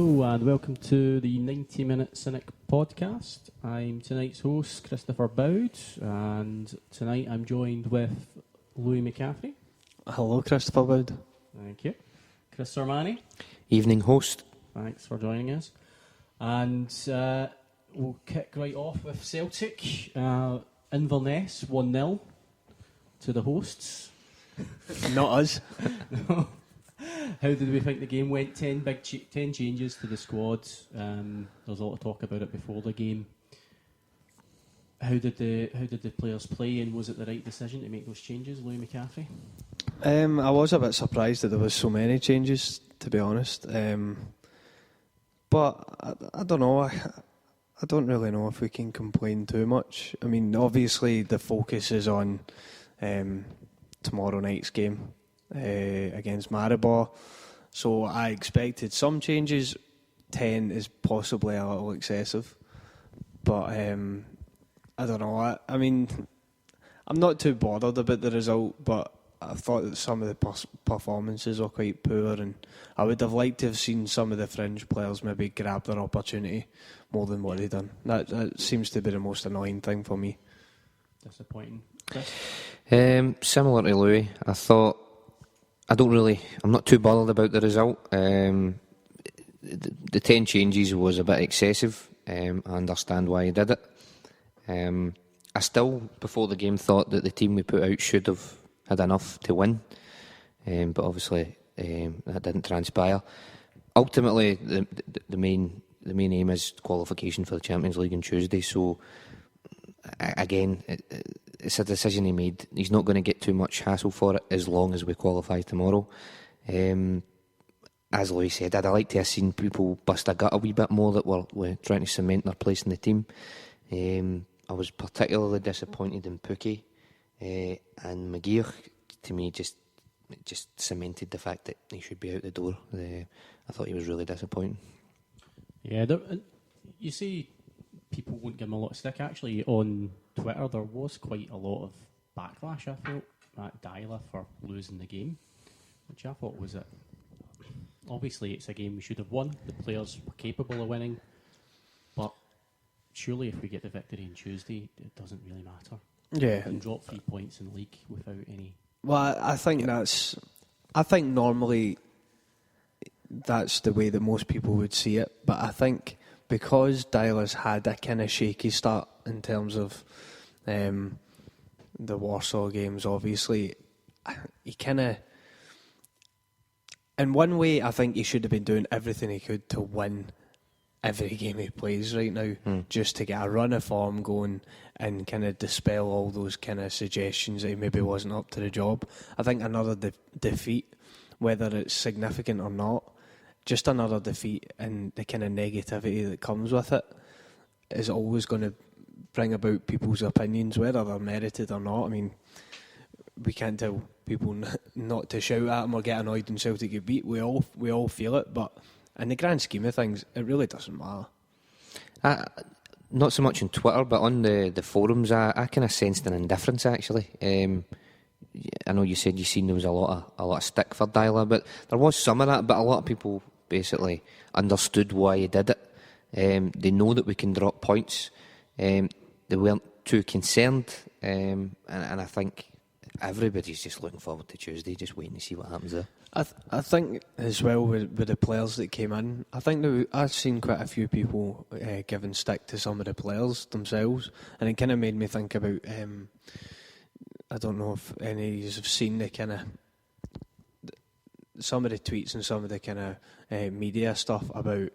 Hello and welcome to the 90-Minute Cynic podcast. I'm tonight's host, Christopher Boud, and tonight I'm joined with Louis McCaffrey. Hello, Christopher Boud. Thank you. Chris Sermanni. Evening, host. Thanks for joining us. And we'll kick right off with Celtic. Inverness 1-0 to the hosts. Not us. No. How did we think the game went? 10 changes to the squad. There was a lot of talk about it before the game. How did the players play, and was it the right decision to make those changes, Louis McCaffrey? I was a bit surprised that there was so many changes, to be honest. But I don't know. I don't really know if we can complain too much. I mean, obviously the focus is on tomorrow night's game against Maribor. So I expected some changes. 10 is possibly a little excessive. But I don't know. I mean, I'm not too bothered about the result, but I thought that some of the performances were quite poor, and I would have liked to have seen some of the fringe players maybe grab their opportunity more than what they've done. That seems to be the most annoying thing for me. Disappointing. Chris? Similar to Louis, I'm not too bothered about the result. The 10 changes was a bit excessive. I understand why he did it. I still, before the game, thought that the team we put out should have had enough to win, but obviously that didn't transpire. Ultimately, the main aim is qualification for the Champions League on Tuesday. So again, it's a decision he made. He's not going to get too much hassle for it as long as we qualify tomorrow. As Louis said, I'd like to have seen people bust a gut a wee bit more that were trying to cement their place in the team. I was particularly disappointed in Pukki. And McGear, to me, just cemented the fact that he should be out the door. I thought he was really disappointing. Yeah, you see, people won't give him a lot of stick. Actually, on Twitter, there was quite a lot of backlash, I felt, at Dyla for losing the game, which I thought was it. Obviously, it's a game we should have won. The players were capable of winning, but surely if we get the victory on Tuesday, it doesn't really matter. Yeah, and drop 3 points in the league without any. Well, I think normally that's the way that most people would see it. But I think because Dyler's had a kind of shaky start in terms of the Warsaw games, obviously, he kind of. In one way, I think he should have been doing everything he could to win every game he plays right now, just to get a run of form going and kind of dispel all those kind of suggestions that he maybe wasn't up to the job. I think another defeat, whether it's significant or not, just another defeat and the kind of negativity that comes with it is always going to bring about people's opinions, whether they're merited or not. I mean, we can't tell people not to shout at them or get annoyed when Celtic get beat. We all feel it, but in the grand scheme of things, it really doesn't matter. Not so much on Twitter, but on the forums, I kind of sensed an indifference, actually. I know you said you seen there was a lot of stick for Dyla, but there was some of that, but a lot of people basically understood why he did it. They know that we can drop points. They weren't too concerned, and I think everybody's just looking forward to Tuesday, just waiting to see what happens there. I think as well with the players that came in, I think I've seen quite a few people giving stick to some of the players themselves, and it kind of made me think about, I don't know if any of you have seen the kind of, some of the tweets and some of the kind of media stuff about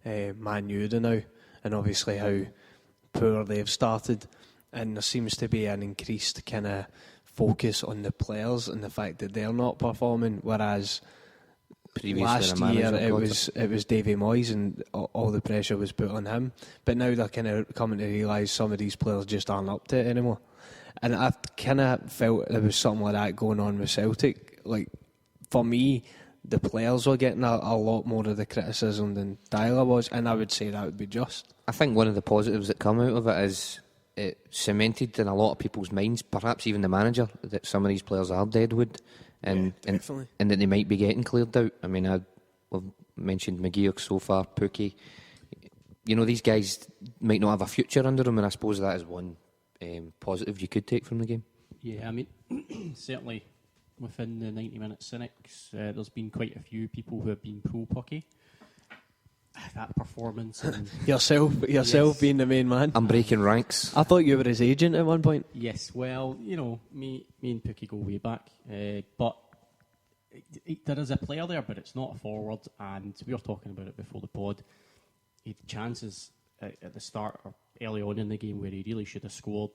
MINUTE now, and obviously how poor they've started, and there seems to be an increased kind of focus on the players and the fact that they're not performing, whereas previously last year it was Davy Moyes and all the pressure was put on him. But now they're kind of coming to realise some of these players just aren't up to it anymore. And I've kind of felt there was something like that going on with Celtic. Like, for me, the players were getting a lot more of the criticism than Dyla was, and I would say that would be just. I think one of the positives that come out of it is it cemented in a lot of people's minds, perhaps even the manager, that some of these players are deadwood and that they might be getting cleared out. I mean, we've mentioned McGeoch so far, Pookie. You know, these guys might not have a future under them, and I suppose that is one positive you could take from the game. Yeah, I mean, certainly within the 90-minute Cynics, there's been quite a few people who have been pro-Pucky. That performance. And Yourself Yes. being the main man. I'm breaking ranks. I thought you were his agent at one point. Yes, well, you know, me and Pookie go way back. But there is a player there, but it's not a forward. And we were talking about it before the pod. He had chances at the start or early on in the game where he really should have scored.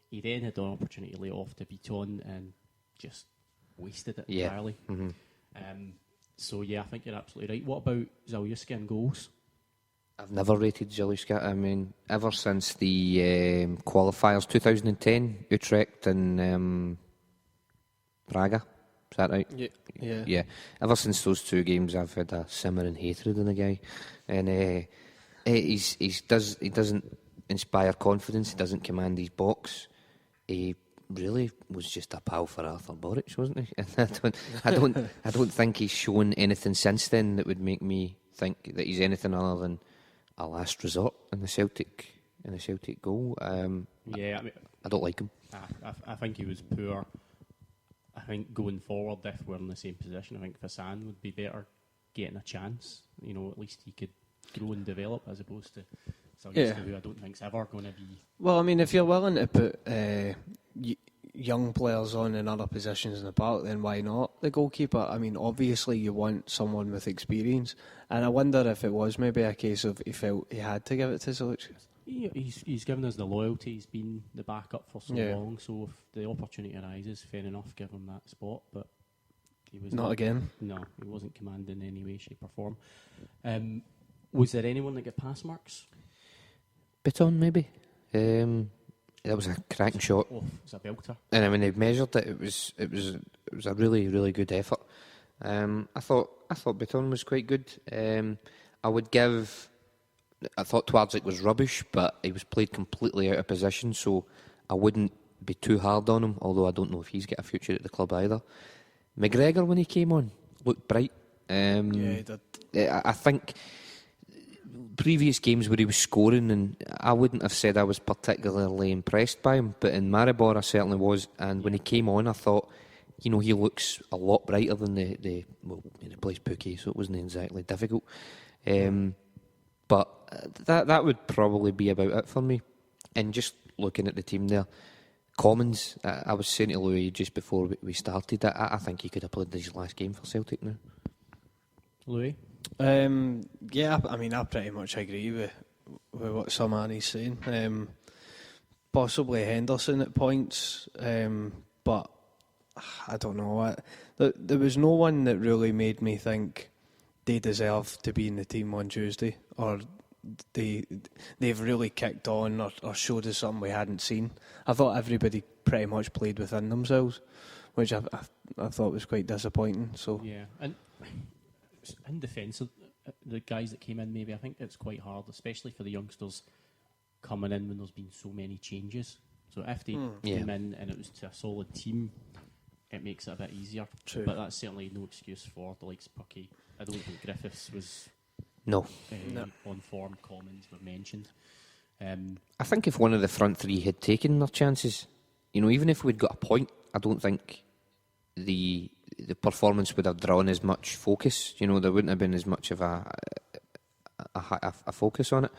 He then had an opportunity to lay it off to Beaton and just wasted it entirely. Mm-hmm. So, yeah, I think you're absolutely right. What about Zalewski and goals? I've never rated Zalewski. I mean, ever since the qualifiers, 2010, Utrecht and Braga. Is that right? Yeah. Ever since those two games, I've had a simmering hatred in the guy, and he doesn't inspire confidence. He doesn't command his box. He really was just a pal for Arthur Boric, wasn't he? And I don't think he's shown anything since then that would make me think that he's anything other than a last resort in the Celtic goal. Yeah, I mean, I don't like him. I think he was poor. I think going forward, if we're in the same position, I think Fassan would be better getting a chance. You know, at least he could grow and develop as opposed to Zalewski, who I don't think's ever going to be. Well, I mean, if you're willing to put young players on in other positions in the park, then why not the goalkeeper? I mean, obviously you want someone with experience, and I wonder if it was maybe a case of he felt he had to give it to Zalewski. He's given us the loyalty. He's been the backup for so Yeah. long. So if the opportunity arises, fair enough, give him that spot. But he was Not again. No, he wasn't commanding in any way, shape, or form. Was there anyone that got pass marks? Beaton, maybe. That was a cracking shot, Oh, it was a belter. and when they measured it, it was a really, really good effort. I thought Beaton was quite good. I thought Twardzik was rubbish, but he was played completely out of position, so I wouldn't be too hard on him, although I don't know if he's got a future at the club either. McGregor, when he came on, looked bright. Yeah, he did. I think previous games where he was scoring, and I wouldn't have said I was particularly impressed by him, but in Maribor I certainly was, and when he came on I thought, you know, he looks a lot brighter than he replaced Pookie, so it wasn't exactly difficult. But that would probably be about it for me. And just looking at the team there, Commons, I was saying to Louis just before we started, I think he could have played his last game for Celtic now. Louis? Yeah, I mean, I pretty much agree with what Sermanni's saying. Possibly Henderson at points, but I don't know. There was no one that really made me think they deserve to be in the team on Tuesday, or they've really kicked on or showed us something we hadn't seen. I thought everybody pretty much played within themselves, which I thought was quite disappointing. So Yeah, and in defence, the guys that came in, maybe I think it's quite hard, especially for the youngsters coming in when there's been so many changes. So if they came in and it was to a solid team, it makes it a bit easier. True. But that's certainly no excuse for the likes of Pucky. I don't think Griffiths was No. on form. Commons were mentioned. I think if one of the front three had taken their chances, you know, even if we'd got a point, I don't think the performance would have drawn as much focus. You know, there wouldn't have been as much of a focus on it.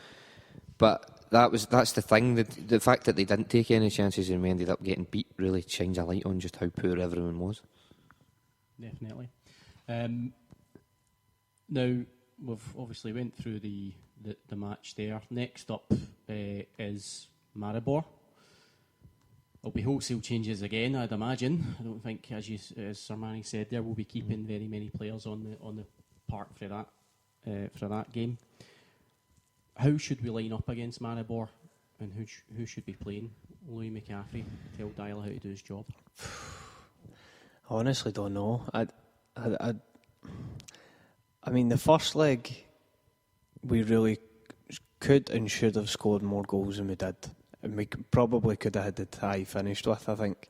But that's the thing. The fact that they didn't take any chances and we ended up getting beat really shines a light on just how poor everyone was. Definitely. Now, we've obviously went through the match there. Next up is Maribor. There'll be wholesale changes again, I'd imagine. I don't think, as Sermanni said, there will be keeping very many players on the park for that game. How should we line up against Maribor, and who should be playing? Louis McCaffrey, tell Dial how to do his job. I honestly don't know. I mean, the first leg, we really could and should have scored more goals than we did. And we probably could have had the tie finished with, I think.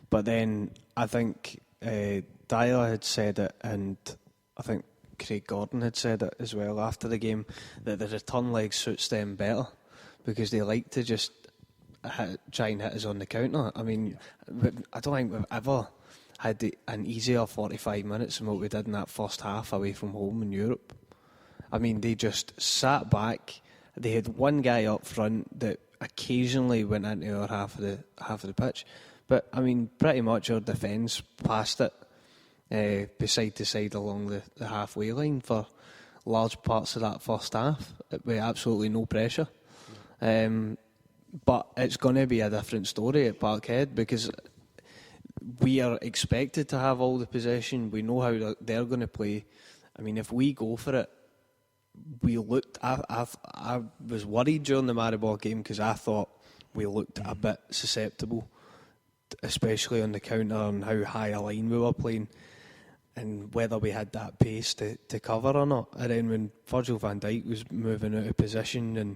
But then I think Dyer had said it, and I think Craig Gordon had said it as well after the game, that the return leg suits them better because they like to just try and hit us on the counter. I mean, I don't think we've ever had an easier 45 minutes than what we did in that first half away from home in Europe. I mean, they just sat back. They had one guy up front that occasionally went into the other half of the pitch, but I mean, pretty much our defence passed it side to side along the halfway line for large parts of that first half with absolutely no pressure. But it's going to be a different story at Parkhead because we are expected to have all the possession. We know how they're going to play. I mean, if we go for it, we looked. I was worried during the Maribor game because I thought we looked a bit susceptible, especially on the counter and how high a line we were playing, and whether we had that pace to cover or not. And then when Virgil van Dijk was moving out of position, and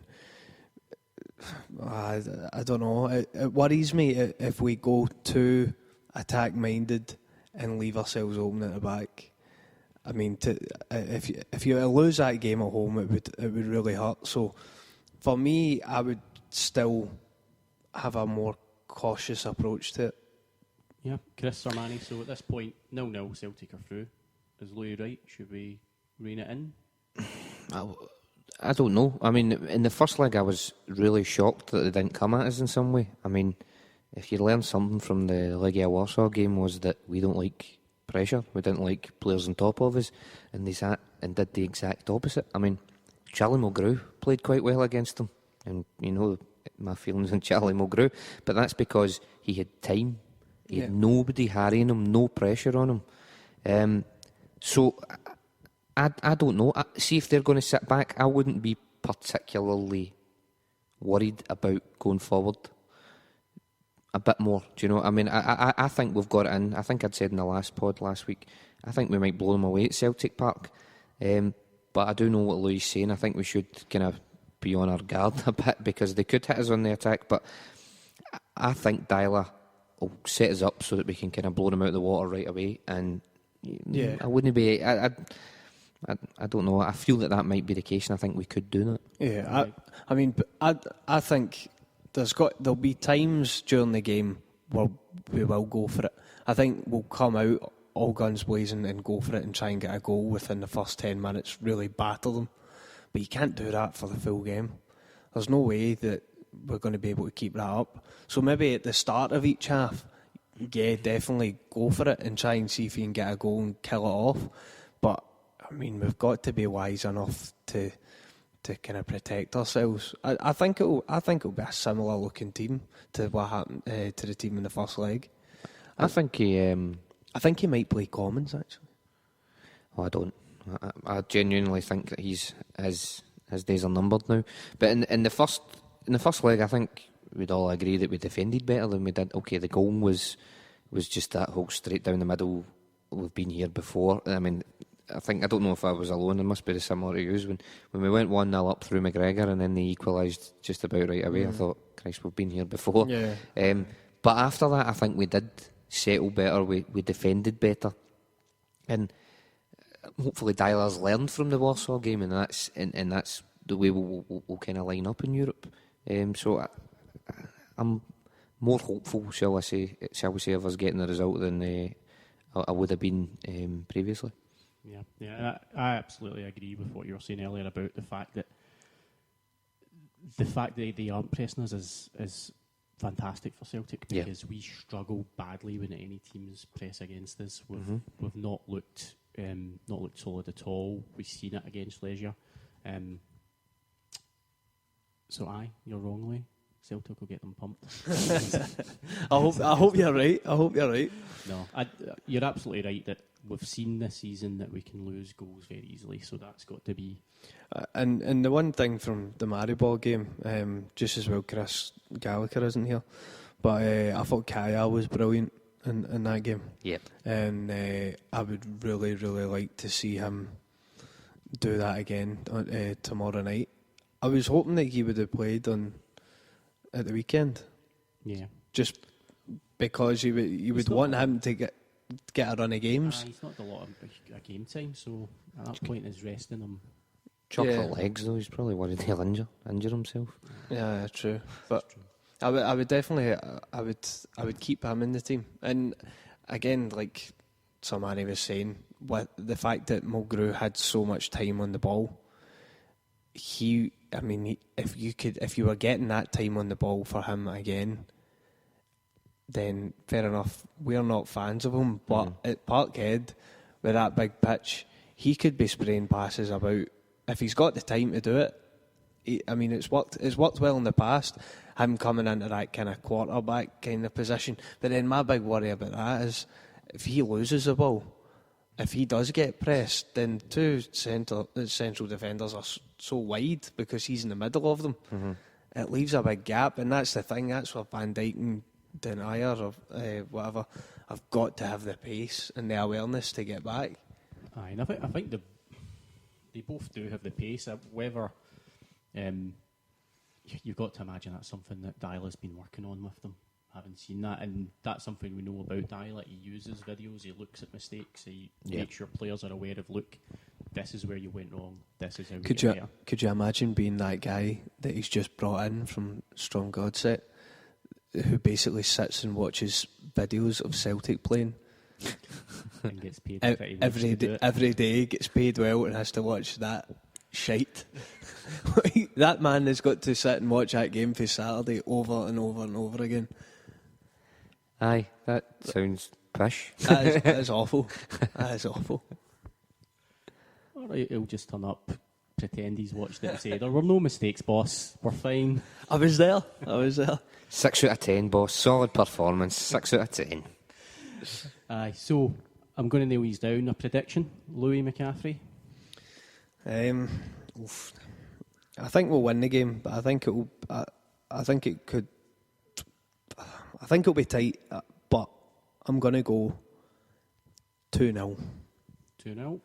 I don't know, it worries me if we go too attack-minded and leave ourselves open at the back. I mean, if you lose that game at home, it would really hurt. So, for me, I would still have a more cautious approach to it. Yeah, Chris Sermanni. So at this point, 0-0, Celtic are through. Is Louis right? Should we rein it in? I don't know. I mean, in the first leg, I was really shocked that they didn't come at us in some way. I mean, if you learn something from the Liga Warsaw game, was that we don't like pressure. We didn't like players on top of us, and they sat and did the exact opposite. I mean, Charlie Mulgrew played quite well against them, and you know my feelings on Charlie Mulgrew, but that's because he had time. He had nobody harrying him, no pressure on him. So I don't know. See, if they're going to sit back, I wouldn't be particularly worried about going forward a bit more. Do you know? I mean, I think we've got it in. I think I'd said in the last pod last week, I think we might blow them away at Celtic Park. But I do know what Louis is saying. I think we should kind of be on our guard a bit because they could hit us on the attack. But I think Dyla will set us up so that we can kind of blow them out of the water right away. And I wouldn't be. I don't know. I feel that might be the case, and I think we could do that. Yeah, I mean, I think there'll be times during the game where we will go for it. I think we'll come out all guns blazing and go for it and try and get a goal within the first 10 minutes, really battle them. But you can't do that for the full game. There's no way that we're going to be able to keep that up. So maybe at the start of each half, definitely go for it and try and see if you can get a goal and kill it off. But, I mean, we've got to be wise enough to kind of protect ourselves. I think it'll be a similar looking team to what happened to the team in the first leg. I think he might play Commons actually. Oh, I don't. I genuinely think that his days are numbered now. But in the first leg, I think we'd all agree that we defended better than we did. Okay, the goal was just that whole straight down the middle. We've been here before. I mean, I don't know if I was alone. It must be similar to you. When we went 1-0 up through McGregor and then they equalised just about right away, I thought, Christ, we've been here before. Yeah. But after that, I think we did settle better. We defended better, and hopefully Dyler's learned from the Warsaw game, and that's the way we'll kind of line up in Europe. So I'm more hopeful, shall we say, of us getting the result than I would have been previously. Yeah, I absolutely agree with what you were saying earlier about the fact that they aren't pressing us is fantastic for Celtic because we struggle badly when any teams press against us. We've not looked solid at all. We've seen it against Legia. So you're wrong, Lee. Celtic will get them pumped. I hope you're right. No, you're absolutely right that we've seen this season that we can lose goals very easily, so that's got to be... And the one thing from the Maribor game, just as well Chris Gallagher isn't here, but I thought Kaya was brilliant in that game. Yep. And I would really, really like to see him do that again tomorrow night. I was hoping that he would have played at the weekend. Yeah. Just because you would want him to get get a run of games. He's not a lot of game time, so at that point is resting him. Chocolate legs though, he's probably worried he'll injure himself. Yeah, true. But I would definitely, I would keep him in the team. And again, like Sermanni was saying, with the fact that Mulgrew had so much time on the ball, if you were getting that time on the ball for him again, then fair enough. We're not fans of him, but at Parkhead, with that big pitch, he could be spraying passes about. If he's got the time to do it, it's worked well in the past, him coming into that kind of quarterback kind of position. But then my big worry about that is if he loses the ball, if he does get pressed, then two central defenders are so wide because he's in the middle of them. It leaves a big gap, and that's the thing. That's where Van Dijk and Denier or whatever have got to have the pace and the awareness to get back. Aye, and I think they both do have the pace. However, you've got to imagine that's something that Dyla's been working on with them. I haven't seen that, and that's something we know about Dyla. He uses videos, he looks at mistakes, he makes sure players are aware of, look, this is where you went wrong, this is how we get better. Could you imagine being that guy that he's just brought in from Strong Godset, who basically sits and watches videos of Celtic playing? And gets paid every day, gets paid well and has to watch that shite. That man has got to sit and watch that game for Saturday over and over and over again. Aye, that sounds pish. That is awful. That is awful. Alright, he'll just turn up, pretend he's watched it and say, there were no mistakes, boss, we're fine. I was there. 6 out of 10, boss. Solid performance. 6 out of 10. Aye, so I'm going to nail these down. A prediction, Louis McCaffrey. I think we'll win the game, but I think it will. I think it could. I think it'll be tight, but I'm going to go 2-0. 2-0.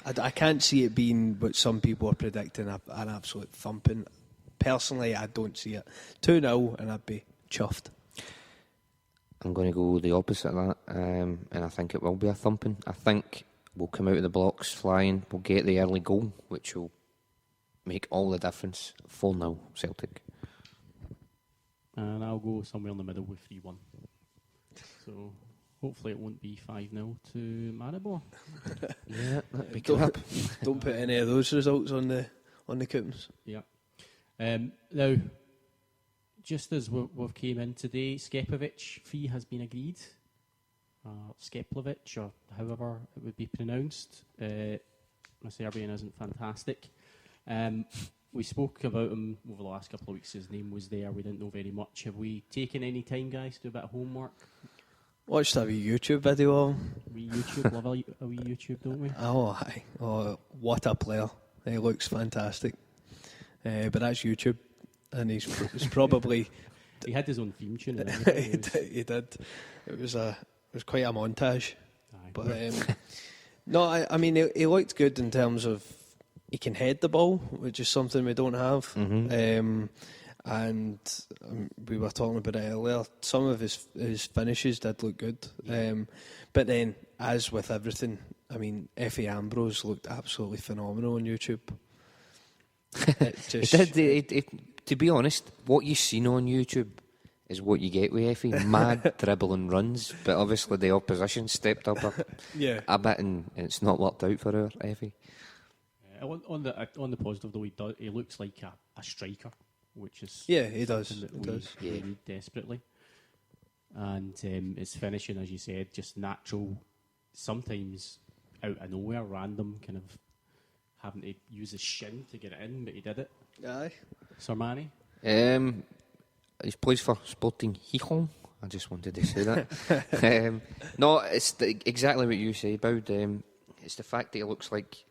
I can't see it being what some people are predicting, an absolute thumping. Personally, I don't see it. 2-0, and I'd be chuffed. I'm going to go the opposite of that, and I think it will be a thumping. I think we'll come out of the blocks flying, we'll get the early goal, which will make all the difference. 4-0 Celtic. And I'll go somewhere in the middle with 3-1. So hopefully it won't be 5-0 to Maribor. Yeah, that'd be crap. Don't put any of those results on the coupons. Yeah. Now, just as we've came in today, Skepovic fee has been agreed. Skeplovic, or however it would be pronounced. My Serbian isn't fantastic. We spoke about him over the last couple of weeks. His name was there. We didn't know very much. Have we taken any time, guys, to do a bit of homework? Watched a wee YouTube video of him. We YouTube, love a wee YouTube, don't we? Oh, aye. Oh, what a player. He looks fantastic. But that's YouTube. And he's probably... He had his own theme tune. He did. It was quite a montage. Aye. But no, I mean, he looked good in terms of he can head the ball, which is something we don't have. And we were talking about it earlier. Some of his finishes did look good. But then, as with everything, I mean, Effie Ambrose looked absolutely phenomenal on YouTube. To be honest, what you've seen on YouTube is what you get with Effie. Mad dribbling runs, but obviously the opposition stepped up a bit, and it's not worked out for our Effie. On the positive though, he looks like a striker, which is he does. We need desperately. And his finishing, as you said, just natural. Sometimes out of nowhere, random, kind of having to use his shin to get it in, but he did it. Aye. Sermanni? He plays for Sporting Gijón. I just wanted to say that. No, it's exactly what you say, Boud. It's the fact that he looks like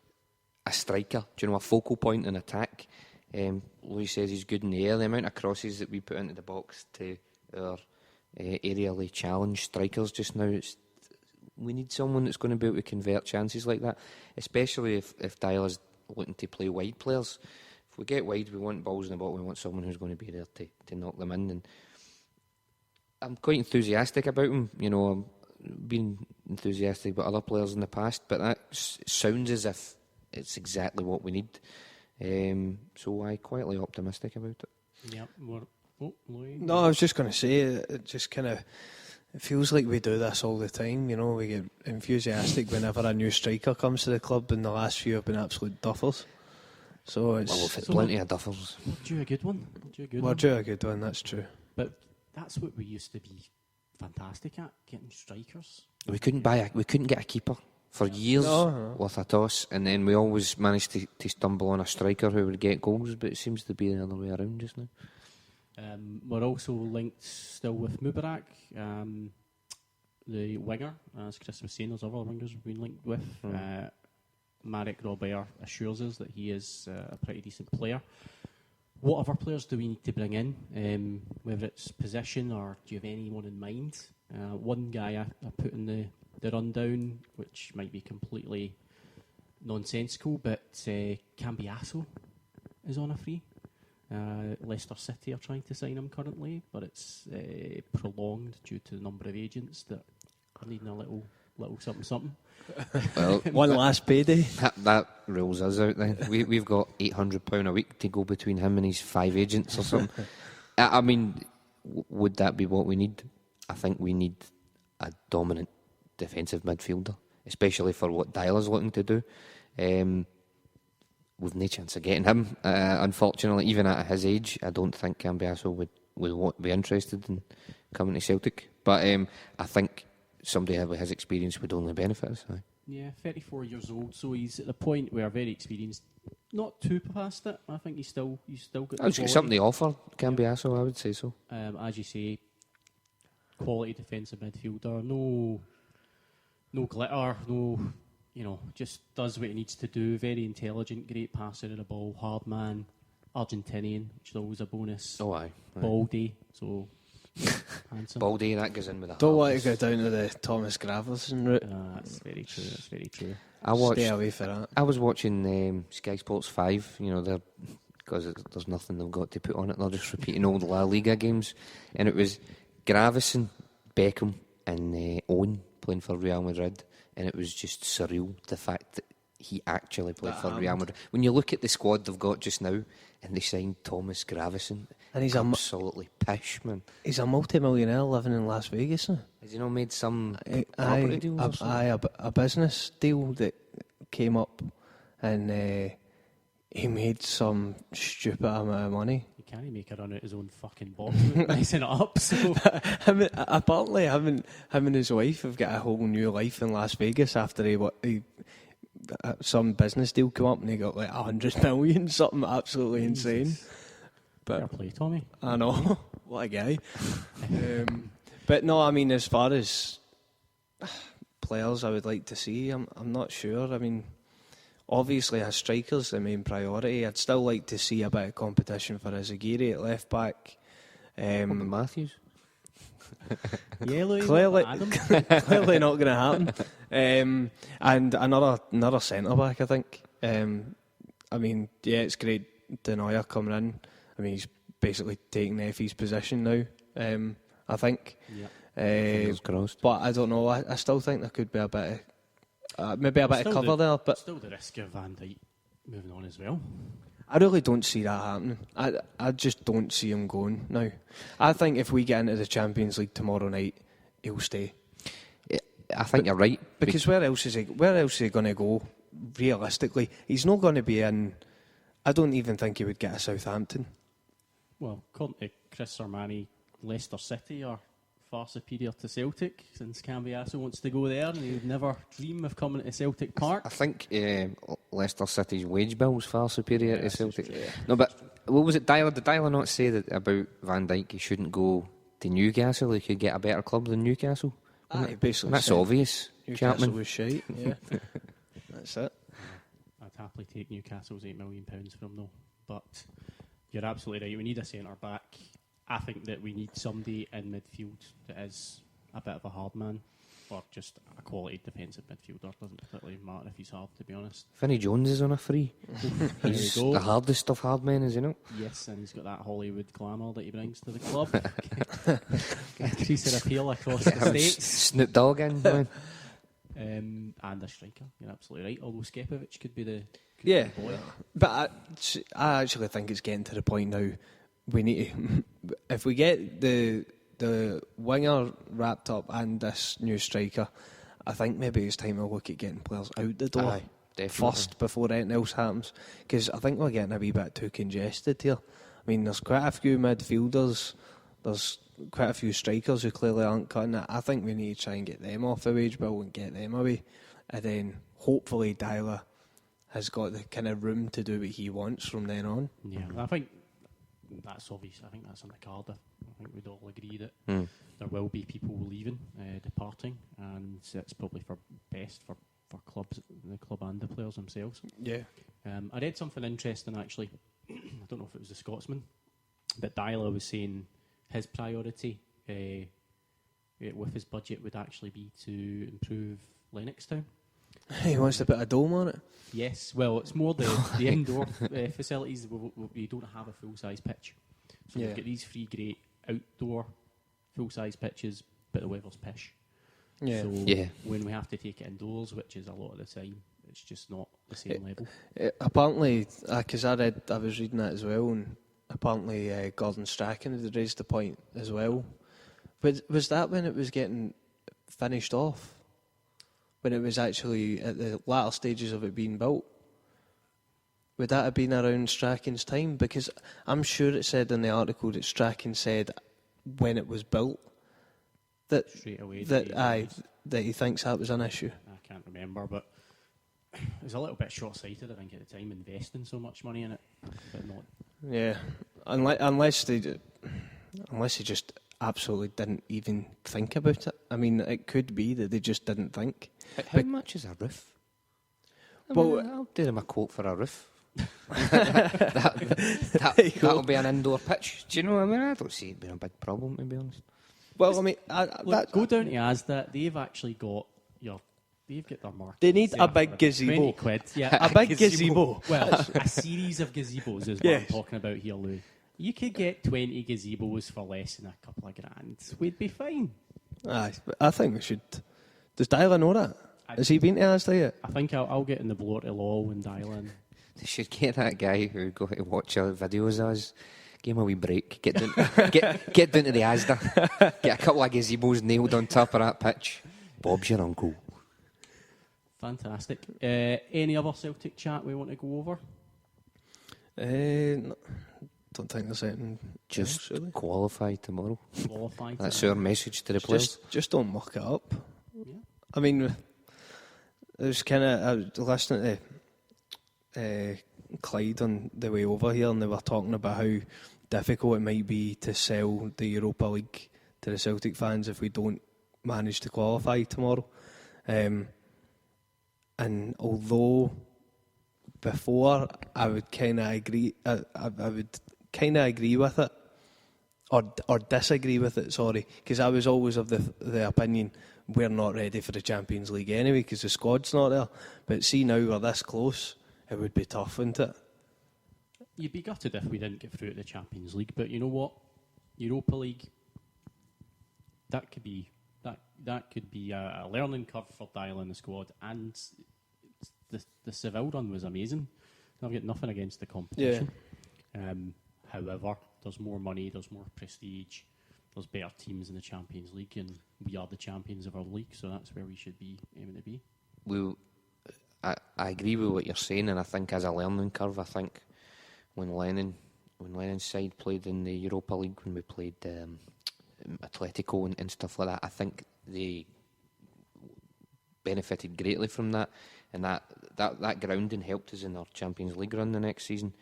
a striker, a focal point in attack. Louis says he's good in the air. The amount of crosses that we put into the box to our aerially challenged strikers just now, we need someone that's going to be able to convert chances like that, especially if Dyla's looking to play wide players. If we get wide, we want balls in the ball. We want someone who's going to be there to knock them in. And I'm quite enthusiastic about him. been enthusiastic about other players in the past, but that sounds as if it's exactly what we need. So I'm quietly optimistic about it. Yeah. Louis? No, I was just going to say, it just kind of, it feels like we do this all the time. You know, we get enthusiastic whenever a new striker comes to the club, and the last few have been absolute duffers. So it's... Well, we've had plenty of duffers. We're due a good one. We're due a good one, that's true. But that's what we used to be fantastic at, getting strikers. We couldn't get a keeper for years with a toss, and then we always managed to stumble on a striker who would get goals, but it seems to be the other way around just now. We're also linked still with Mubarak, the winger, as Chris was saying. There's other wingers we've been linked with. Marek Robert assures us that he is a pretty decent player. What other players do we need to bring in, whether it's position or do you have anyone in mind? One guy I put in the rundown, which might be completely nonsensical, but Cambiasso is on a free. Leicester City are trying to sign him currently, but it's prolonged due to the number of agents that are needing a little something. Well, one last payday. That rules us out then. We've got £800 a week to go between him and his 5 agents or something. I mean, would that be what we need? I think we need a dominant defensive midfielder, especially for what Dyler's looking to do. We've no chance of getting him. Unfortunately, even at his age, I don't think Cambiasso would be interested in coming to Celtic. But I think somebody with his experience would only benefit us. Right? Yeah, 34 years old, so he's at the point where very experienced. Not too past it. I think he's still got. It's something to offer, Cambiasso. I would say so. As you say, quality defensive midfielder. No glitter. No. Just does what he needs to do. Very intelligent, great passer of the ball, hard man, Argentinian, which is always a bonus. Oh, aye. Baldy, so handsome. Baldy, that goes in with a Don't want to go down to the Thomas Gravelson route. That's very true. Stay away for that. I was watching Sky Sports 5, because there's nothing they've got to put on it. They're just repeating old La Liga games. And it was Gravison, Beckham and Owen playing for Real Madrid. And it was just surreal, the fact that he actually played for Real Madrid. When you look at the squad they've got just now, and they signed Thomas Gravison, and he's absolutely pish, man. He's a multi-millionaire living in Las Vegas now. Has he not made some property deals or something? A business deal that came up, and he made some stupid amount of money. He can't make a run out his own fucking box, messing it up. So apparently, him and his wife have got a whole new life in Las Vegas after he some business deal came up and he got like 100 million, something absolutely insane. But fair play, Tommy. I know, what a guy. But no, I mean, as far as players I would like to see, I'm not sure. I mean, obviously a striker's the main priority. I'd still like to see a bit of competition for Azagiri at left back. Matthews? Clearly not going to happen. And another centre back, I think. I mean, yeah, it's great Denoyer coming in. I mean, he's basically taking Effie's position now. I think. Yeah. Fingers crossed. But I don't know. I still think there could be a bit of maybe a bit of cover there. But still the risk of Van Dijk moving on as well. I really don't see that happening. I just don't see him going now. I think if we get into the Champions League tomorrow night, he'll stay. I think you're right. Because where else is he going to go, realistically? He's not going to be in... I don't even think he would get a Southampton. Well, according to Chris Sermanni, Leicester City are far superior to Celtic, since Cambiasso wants to go there and he would never dream of coming to Celtic Park. I think Leicester City's wage bill is far superior to Celtic. No, but what was it, Dyler? Did Dyler not say that about Van Dijk? He shouldn't go to Newcastle. He could get a better club than Newcastle. Basically, that's obvious. Newcastle Chapman was shite. Yeah, that's it. I'd happily take Newcastle's £8 million from them, though. But you're absolutely right. We need a centre back. I think that we need somebody in midfield that is a bit of a hard man. or just a quality defensive midfielder. Doesn't particularly matter if he's hard, to be honest. Vinnie Jones is on a free. He's There you go. the hardest of hard men, is he not? Yes, and he's got that Hollywood glamour that he brings to the club. Increasing appeal across the states. Snoop Dogg in, man. And a striker, you're absolutely right. Although Skepovic could be the boy. But I actually think it's getting to the point now. We need to, if we get the winger wrapped up and this new striker, I think maybe it's time to look at getting players out the door first before anything else happens. Because I think we're getting a wee bit too congested here. I mean, there's quite a few midfielders. There's quite a few strikers who clearly aren't cutting it. I think we need to try and get them off the wage bill and get them away. And then hopefully Dyla has got the kind of room to do what he wants from then on. Yeah, I think that's obvious. I think that's on the card. I think we'd all agree that there will be people leaving, departing, and it's probably for best for clubs, the club and the players themselves. Yeah. I read something interesting actually. I don't know if it was the Scotsman, but Dyla was saying his priority with his budget would actually be to improve Lennoxtown. He wants to put a dome on it. Yes, well, it's more the indoor facilities. We don't have a full-size pitch. So we've got these 3 great outdoor full-size pitches, but the weather's pish. Yeah. So when we have to take it indoors, which is a lot of the time, it's just not the same level. Apparently, because I was reading that as well, and apparently Gordon Strachan had raised the point as well. But was that when it was getting finished off? When it was actually at the latter stages of it being built? Would that have been around Strachan's time? Because I'm sure it said in the article that Strachan said when it was built that straight away that he thinks that was an issue. I can't remember, but it was a little bit short-sighted, I think, at the time, investing so much money in it, but not. Yeah, unless they just absolutely didn't even think about it. I mean, it could be that they just didn't think. How much is a roof? I'll do them a quote for a roof. That'll be an indoor pitch. Do you know what I mean? I don't see it being a big problem, to be honest. Well, I mean, go down to Asda. They've actually got they've got their market. They need a big gazebo. 20 quid. Yeah, a big gazebo. Well, a series of gazebos is what I'm talking about here, Louis. You could get 20 gazebos for less than a couple of grand. We'd be fine. Aye, I think we should. Does Dylan know that? Has he been to Asda yet? I think I'll get in the blower to law when Dylan. They should get that guy who go to watch our videos as. Give him a wee break. Get down to the Asda. Get a couple of gazebos nailed on top of that pitch. Bob's your uncle. Fantastic. Any other Celtic chat we want to go over? No, don't think there's anything. Just else, really. qualify tomorrow. Qualify. That's our message to the players. Just don't muck it up. Yeah. I mean, it was kind of. I was listening to Clyde on the way over here, and they were talking about how difficult it might be to sell the Europa League to the Celtic fans if we don't manage to qualify tomorrow. And although before I would kind of agree, I would kind of agree with it, or disagree with it. Sorry, because I was always of the opinion we're not ready for the Champions League anyway because the squad's not there. But see now we're this close, it would be tough, wouldn't it? You'd be gutted if we didn't get through to the Champions League, but you know what? Europa League, that could be a learning curve for Dial in the squad, and the Seville run was amazing. I've got nothing against the competition. Yeah. However, there's more money, there's more prestige, there's better teams in the Champions League, and we are the champions of our league, so that's where we should be aiming to be. I agree with what you're saying, and I think as a learning curve, I think when Lennon's side played in the Europa League, when we played Atletico and stuff like that, I think they benefited greatly from that, and that grounding helped us in our Champions League run the next season.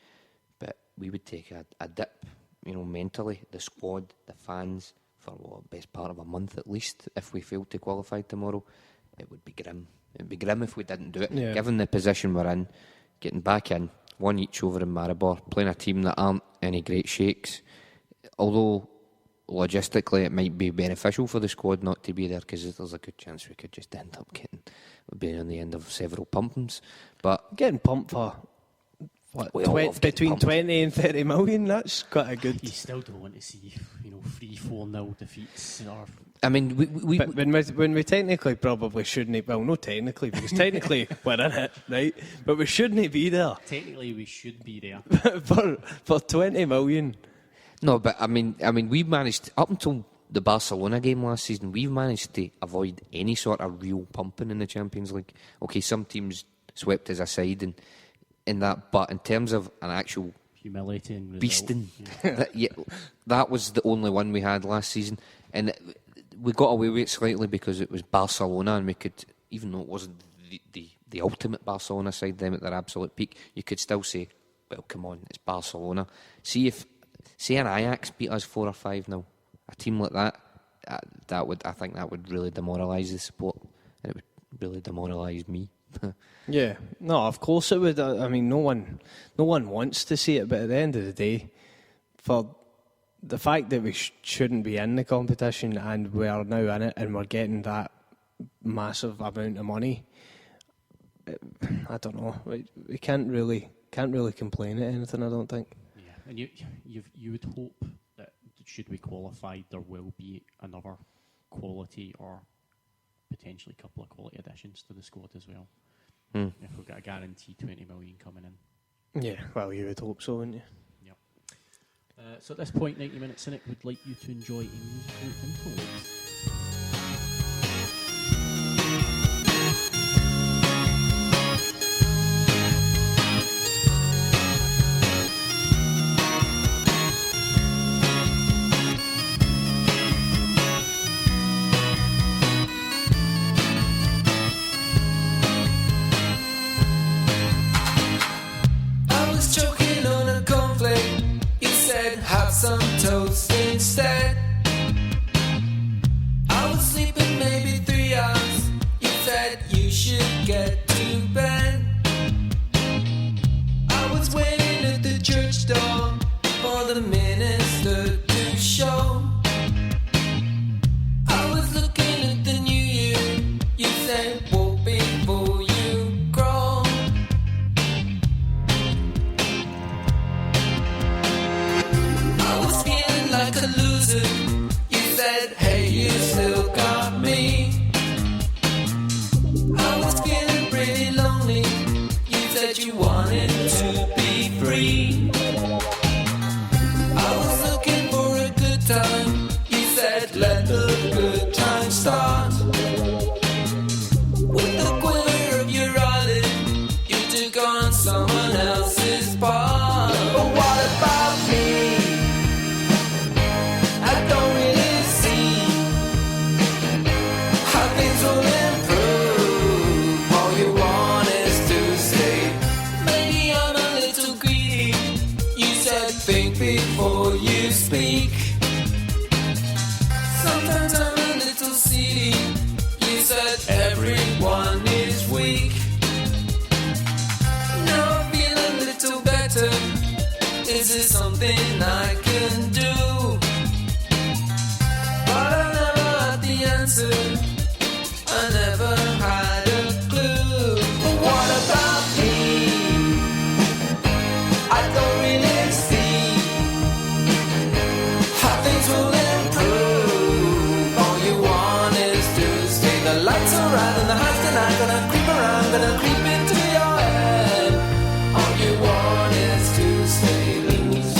But we would take a dip, mentally, the squad, the fans, for best part of a month at least. If we failed to qualify tomorrow, it would be grim. It would be grim if we didn't do it. Yeah. Given the position we're in, getting back in, 1 each over in Maribor, playing a team that aren't any great shakes. Although logistically it might be beneficial for the squad not to be there, because there's a good chance we could just end up being on the end of several pumpings. But getting pumped for between 20 and 30 million, that's quite a good. You still don't want to see 3-4-0 defeats. I mean, but when we technically probably shouldn't. Well, not technically, because technically we're in it, right? But we shouldn't be there. Technically, we should be there for 20 million. No, but I mean, we managed up until the Barcelona game last season. We've managed to avoid any sort of real pumping in the Champions League. Okay, some teams swept us aside and in that, but in terms of an actual humiliating beasting, that was the only one we had last season, and we got away with it slightly because it was Barcelona, and we could, even though it wasn't the ultimate Barcelona side, them at their absolute peak, you could still say, well, come on, it's Barcelona. See an Ajax beat us 4 or 5-0, a team like that, I think that would really demoralise the support, and it would really demoralise me. Yeah, no, of course it would. I mean, no one wants to see it, but at the end of the day, for the fact that we shouldn't be in the competition and we are now in it and we're getting that massive amount of money, I don't know. We can't really complain at anything, I don't think. Yeah, and you would hope that should we qualify, there will be another quality or potentially a couple of quality additions to the squad as well. If we've got a guaranteed 20 million coming in. Yeah, well, you would hope so, wouldn't you? Yep. So at this point, 90 Minute Cynic would like you to enjoy a musical influence. Some toast instead. I was sleeping maybe 3 hours. You said you should get to bed. I was waiting at the church door for the minister to show. I was looking at the new year. You said walk before you crawl. Like a loser, you said, hey, you still got me. I was feeling pretty lonely. You said you wanted to be free. I was looking for a good time. You said, let the good time start. With the quiver of your eyelid, you took on someone else's part. But what about me? Before you speak. Sometimes I'm a little seedy. You said everyone is weak. Now I feel a little better. Is it something I can do? But I never had the answer. I never had a clue. But what about me? I don't really see. Things will improve. All you want is to stay. The lights are out and the highs tonight. Gonna creep around, gonna creep into your head. All you want is to stay loose.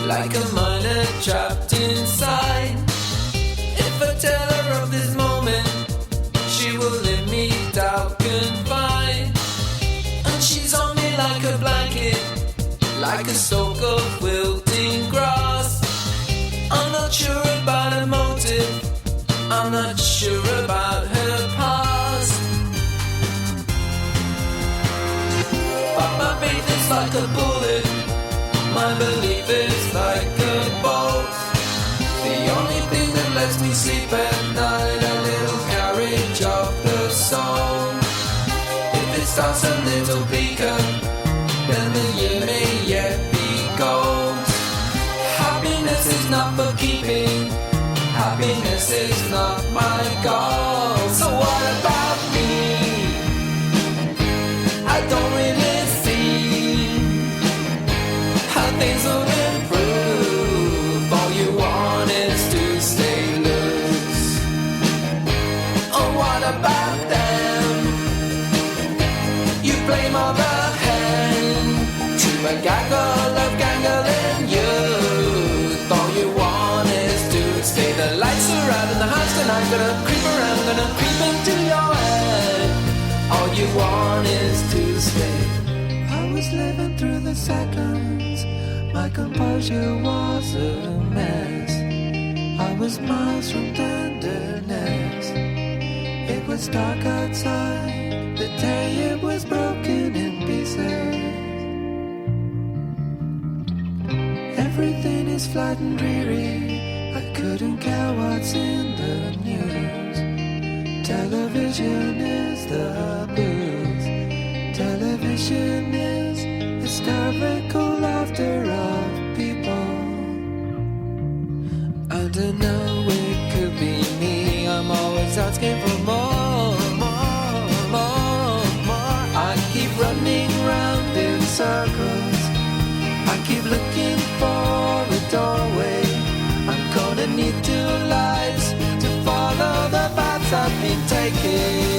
Like a miner trapped inside. If I tell her of are not sure about her past. But my faith is like a bullet, my belief is like a bolt. The only thing that lets me sleep at night, a little carriage of the soul. If it starts a little beacon, then the year may yet be gold. Happiness is not for keeping, happiness is not my goal. So what about me? I don't really see how things will improve. All you want is to stay loose. Oh, what about them? You blame all the hand to a gaggle of gangling youth. All you want is to stay. The lights are out in the house tonight. Gonna creep around, gonna creep into your head. All you want is to stay. I was living through the seconds, my composure was a mess. I was miles from tenderness. It was dark outside, the day it was broken in pieces. Everything is flat and dreary, I couldn't care what's in the news. Television is the blues. Television is hysterical laughter of people. I don't know, it could be me. I'm always asking for more, more, more, more. I keep running round in circles. I keep looking for a doorway. I'm gonna need 2 lives to follow the paths I've been taking.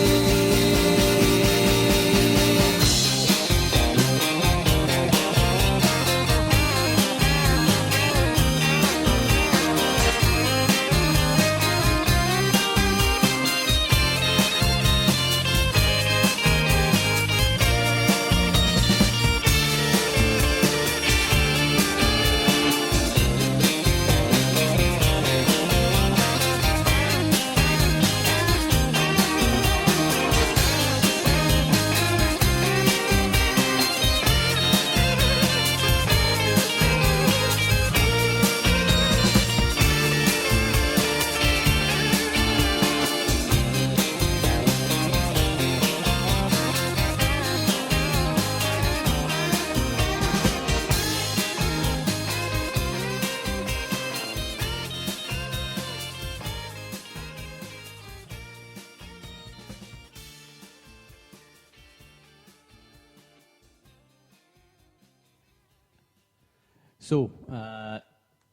So,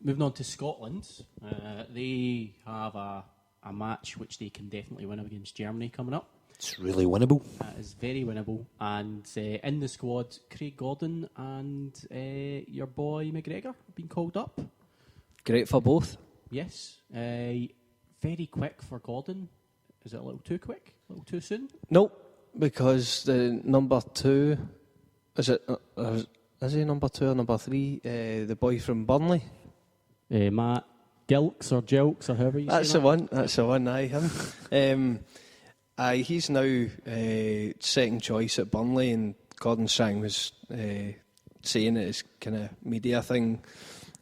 moving on to Scotland, they have a match which they can definitely win against Germany coming up. It's really winnable. It's very winnable. And in the squad, Craig Gordon and your boy McGregor have been called up. Great for both. Yes. Very quick for Gordon. Is it a little too quick? A little too soon? Nope, because the number 2, is he number 2 or number 3? The boy from Burnley. Matt Gilks or Jelks or however you That's say the that. one. That's the one. Aye, him. He's now second choice at Burnley, and Gordon Strang was saying it as kind of media thing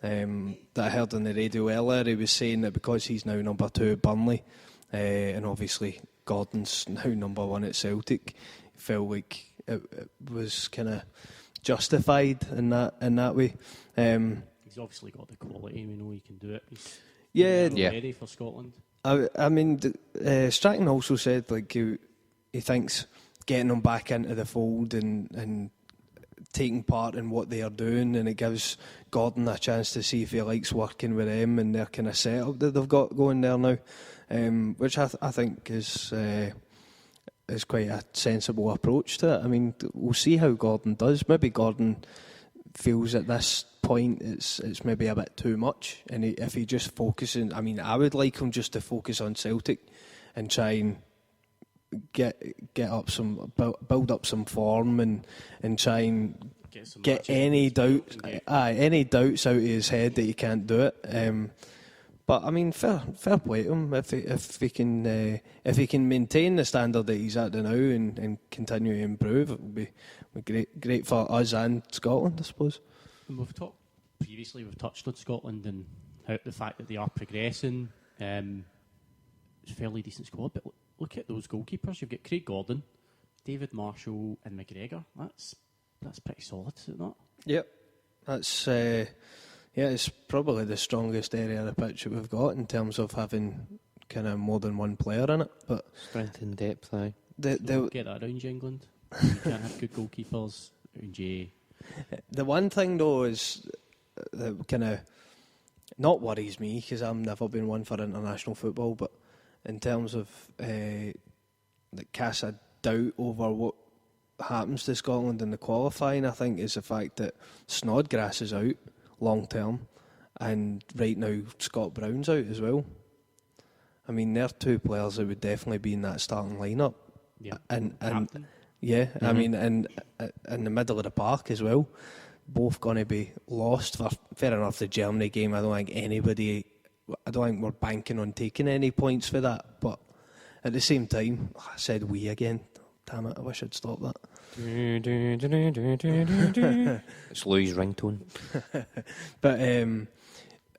that I heard on the radio earlier. He was saying that because he's now number 2 at Burnley, and obviously Gordon's now number 1 at Celtic, he felt like it was kind of justified in that way. He's obviously got the quality. We know he can do it. He's ready for Scotland. I mean, Stratton also said like he thinks getting them back into the fold and taking part in what they are doing, and it gives Gordon a chance to see if he likes working with them and their kind of setup that they've got going there now, which I think is quite a sensible approach to it. I mean, we'll see how Gordon does. Maybe Gordon feels at this point it's maybe a bit too much, and if he just focuses, I mean, I would like him just to focus on Celtic and try and get up some build up some form and try and get any doubts out of his head that he can't do it. But I mean, fair play to him if he can maintain the standard that he's at now and continue to improve. It would be great for us and Scotland, I suppose. And we've touched on Scotland and how the fact that they are progressing. It's a fairly decent squad, but look at those goalkeepers. You've got Craig Gordon, David Marshall, and McGregor. That's pretty solid, is it not? Yep, that's it's probably the strongest area of the pitch that we've got in terms of having kind of more than one player in it. But Strength and depth, aye. Get that around you, England. You can't have good goalkeepers around you. The one thing though is that kind of not worries me, because I've never been one for international football, but in terms of that casts a doubt over what happens to Scotland in the qualifying, I think, is the fact that Snodgrass is out long term, and right now Scott Brown's out as well. I mean, they're two players that would definitely be in that starting lineup. Yeah, and captain. yeah, I mean, and in the middle of the park as well. Both going to be lost. Fair enough, the Germany game, I don't think we're banking on taking any points for that. But at the same time, I said we again. Damn it, I wish I'd stop that. It's Louis' ringtone. But and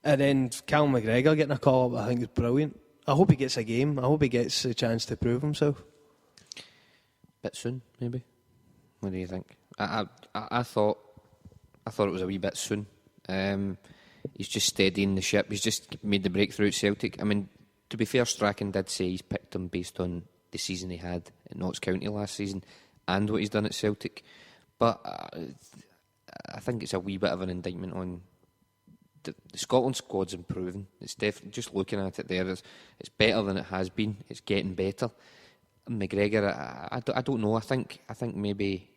then Callum McGregor getting a call up, I think is brilliant. I hope he gets a game. I hope he gets a chance to prove himself. Bit soon, maybe. What do you think? I thought it was a wee bit soon. He's just steadying the ship. He's just made the breakthrough at Celtic. I mean, to be fair, Strachan did say he's picked him based on the season he had at Notts County last season and what he's done at Celtic. But I think it's a wee bit of an indictment on the Scotland squad's improving. It's definitely, just looking at it there, it's better than it has been. It's getting better. McGregor, I don't know. I think maybe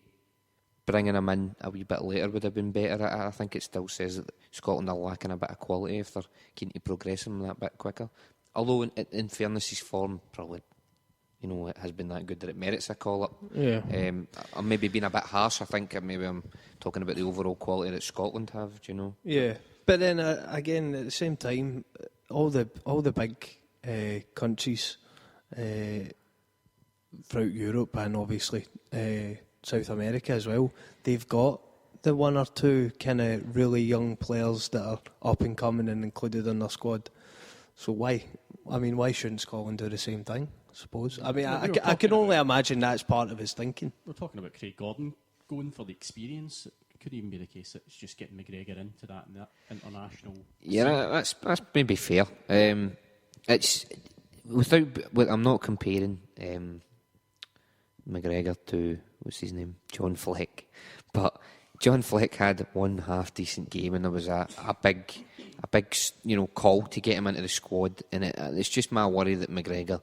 bringing him in a wee bit later would have been better. I think it still says that Scotland are lacking a bit of quality if they're keen to progress him that bit quicker. Although, in fairness, his form probably, it has been that good that it merits a call-up. Yeah. I'm maybe being a bit harsh. I think maybe I'm talking about the overall quality that Scotland have, do you know? Yeah. But then, again, at the same time, all the big countries throughout Europe and obviously South America as well, they've got the one or two kind of really young players that are up and coming and included in their squad. So why shouldn't Scotland do the same thing, I suppose? I mean, I can only imagine that's part of his thinking. We're talking about Craig Gordon going for the experience. It could even be the case that it's just getting McGregor into that international. Yeah, that's maybe fair. It's I'm not comparing McGregor to, what's his name, John Fleck, but John Fleck had one half decent game, and there was a big call to get him into the squad, and it's just my worry that McGregor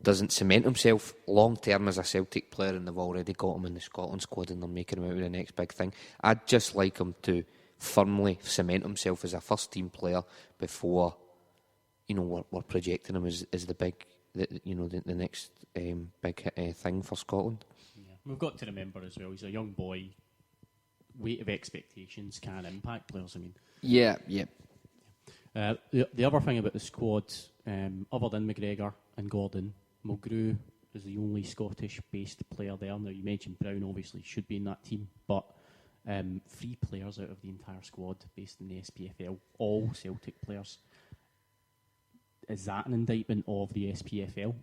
doesn't cement himself long term as a Celtic player, and they've already got him in the Scotland squad and they're making him out of the next big thing. I'd just like him to firmly cement himself as a first team player before we're projecting him as the big the next big thing for Scotland. Yeah. We've got to remember as well, he's a young boy. Weight of expectations can impact players. I mean, yeah. The other thing about the squad, other than McGregor and Gordon, Mulgrew is the only Scottish-based player there. Now, you mentioned Brown obviously should be in that team, but 3 players out of the entire squad based in the SPFL, all Celtic players. Is that an indictment of the SPFL?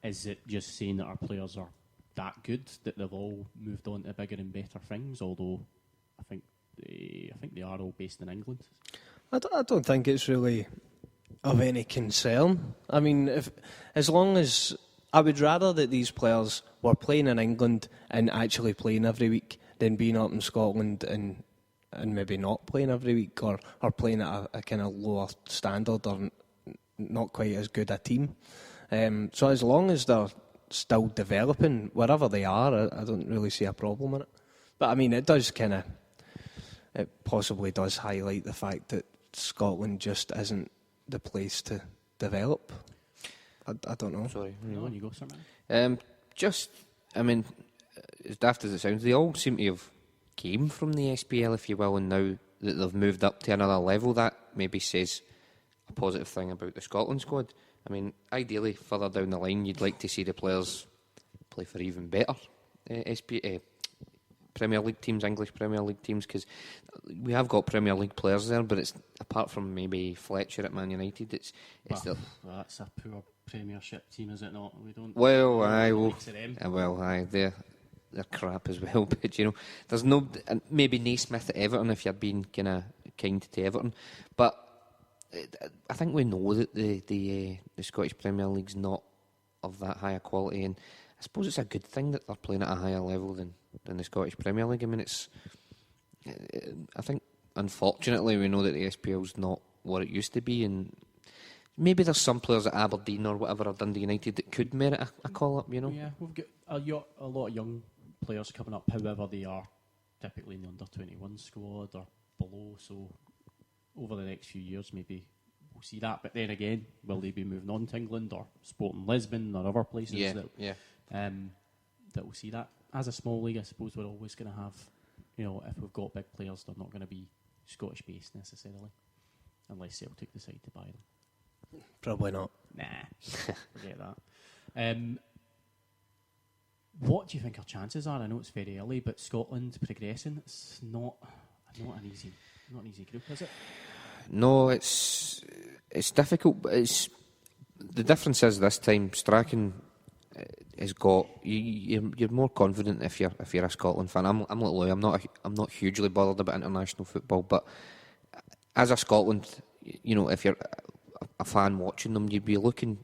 Is it just saying that our players are that good that they've all moved on to bigger and better things? Although I think they are all based in England. I don't think it's really of any concern. I mean, as long as I would rather that these players were playing in England and actually playing every week than being up in Scotland and maybe not playing every week or playing at a kind of lower standard or not quite as good a team. So as long as they're still developing wherever they are, I don't really see a problem in it. But I mean, it possibly does highlight the fact that Scotland just isn't the place to develop. I don't know. Sorry. No, you go, Sermanni. As daft as it sounds, they all seem to have came from the SPL, if you will, and now that they've moved up to another level, that maybe says a positive thing about the Scotland squad. I mean, ideally, further down the line, you'd like to see the players play for even better Premier League teams, English Premier League teams, because we have got Premier League players there, but it's apart from maybe Fletcher at Man United, it's that's a poor Premiership team, is it not? We don't. Well, aye, they're crap as well. But you know, there's no maybe Naismith at Everton if you're being kind of kind to Everton, but I think we know that the Scottish Premier League's not of that higher quality, and I suppose it's a good thing that they're playing at a higher level than the Scottish Premier League. I mean, I think unfortunately we know that the SPL's not what it used to be, and maybe there's some players at Aberdeen or whatever or Dundee United that could merit a call up. You know, yeah, we've got a lot of young players coming up, however they are typically in the under-21 squad or below. So over the next few years, maybe we'll see that. But then again, will they be moving on to England or Sporting Lisbon or other places that will see that? As a small league, I suppose we're always going to have, you know, if we've got big players, they're not going to be Scottish-based necessarily, unless Celtic decide to buy them. Probably not. Nah, forget that. What do you think our chances are? I know it's very early, but Scotland progressing, it's not an easy group, is it? No, it's difficult, but the difference is this time Strachan has got you're more confident if you're a Scotland fan. I'm like Louis. I'm not hugely bothered about international football, but as a Scotland, you know, if you're a fan watching them, you'd be looking.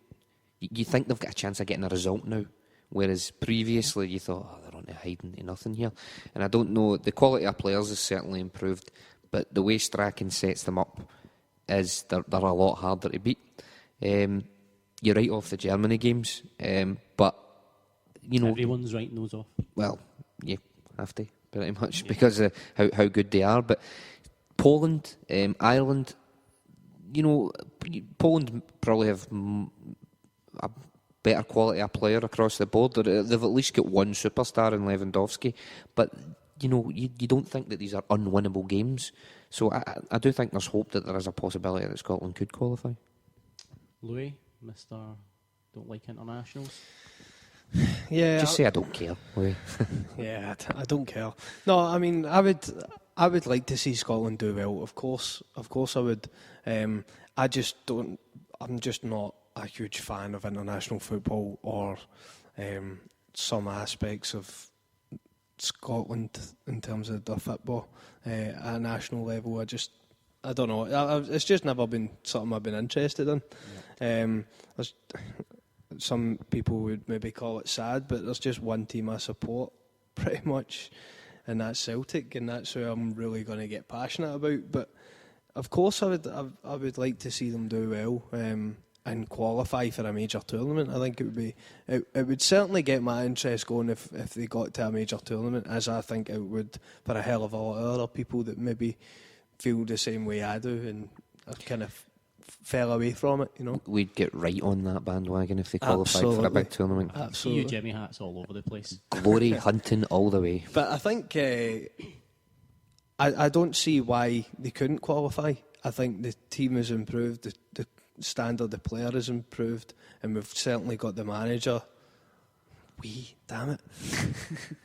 You think they've got a chance of getting a result now, whereas previously you thought, they're on to hiding to nothing here. And I don't know, the quality of players has certainly improved, but the way Strachan sets them up is they're a lot harder to beat. You're right off the Germany games, but you know everyone's writing those off. Well, you have to pretty much because of how good they are. But Poland, Ireland, you know, Poland probably have a better quality of player across the board. They've at least got one superstar in Lewandowski, but you know, you don't think that these are unwinnable games. So I do think there's hope that there is a possibility that Scotland could qualify. Louis, Mr. Don't like internationals. Yeah, just say I don't care. Louis. Yeah, I don't care. No, I mean, I would like to see Scotland do well. Of course, I would. I just don't. I'm just not a huge fan of international football or some aspects of Scotland in terms of their football at a national level. I don't know. It's just never been something I've been interested in. Yeah. Some people would maybe call it sad, but there's just one team I support pretty much, and that's Celtic, and that's who I'm really going to get passionate about. But of course, I would like to see them do well and qualify for a major tournament. I think it would certainly get my interest going if they got to a major tournament, as I think it would for a hell of a lot of other people that maybe feel the same way I do and are kind of fell away from it, you know. We'd get right on that bandwagon if they qualified for a big tournament. Absolutely. See you Jimmy hats all over the place. Glory hunting all the way. But I think I don't see why they couldn't qualify. I think the team has improved, the standard of player has improved, and we've certainly got the manager. Damn it.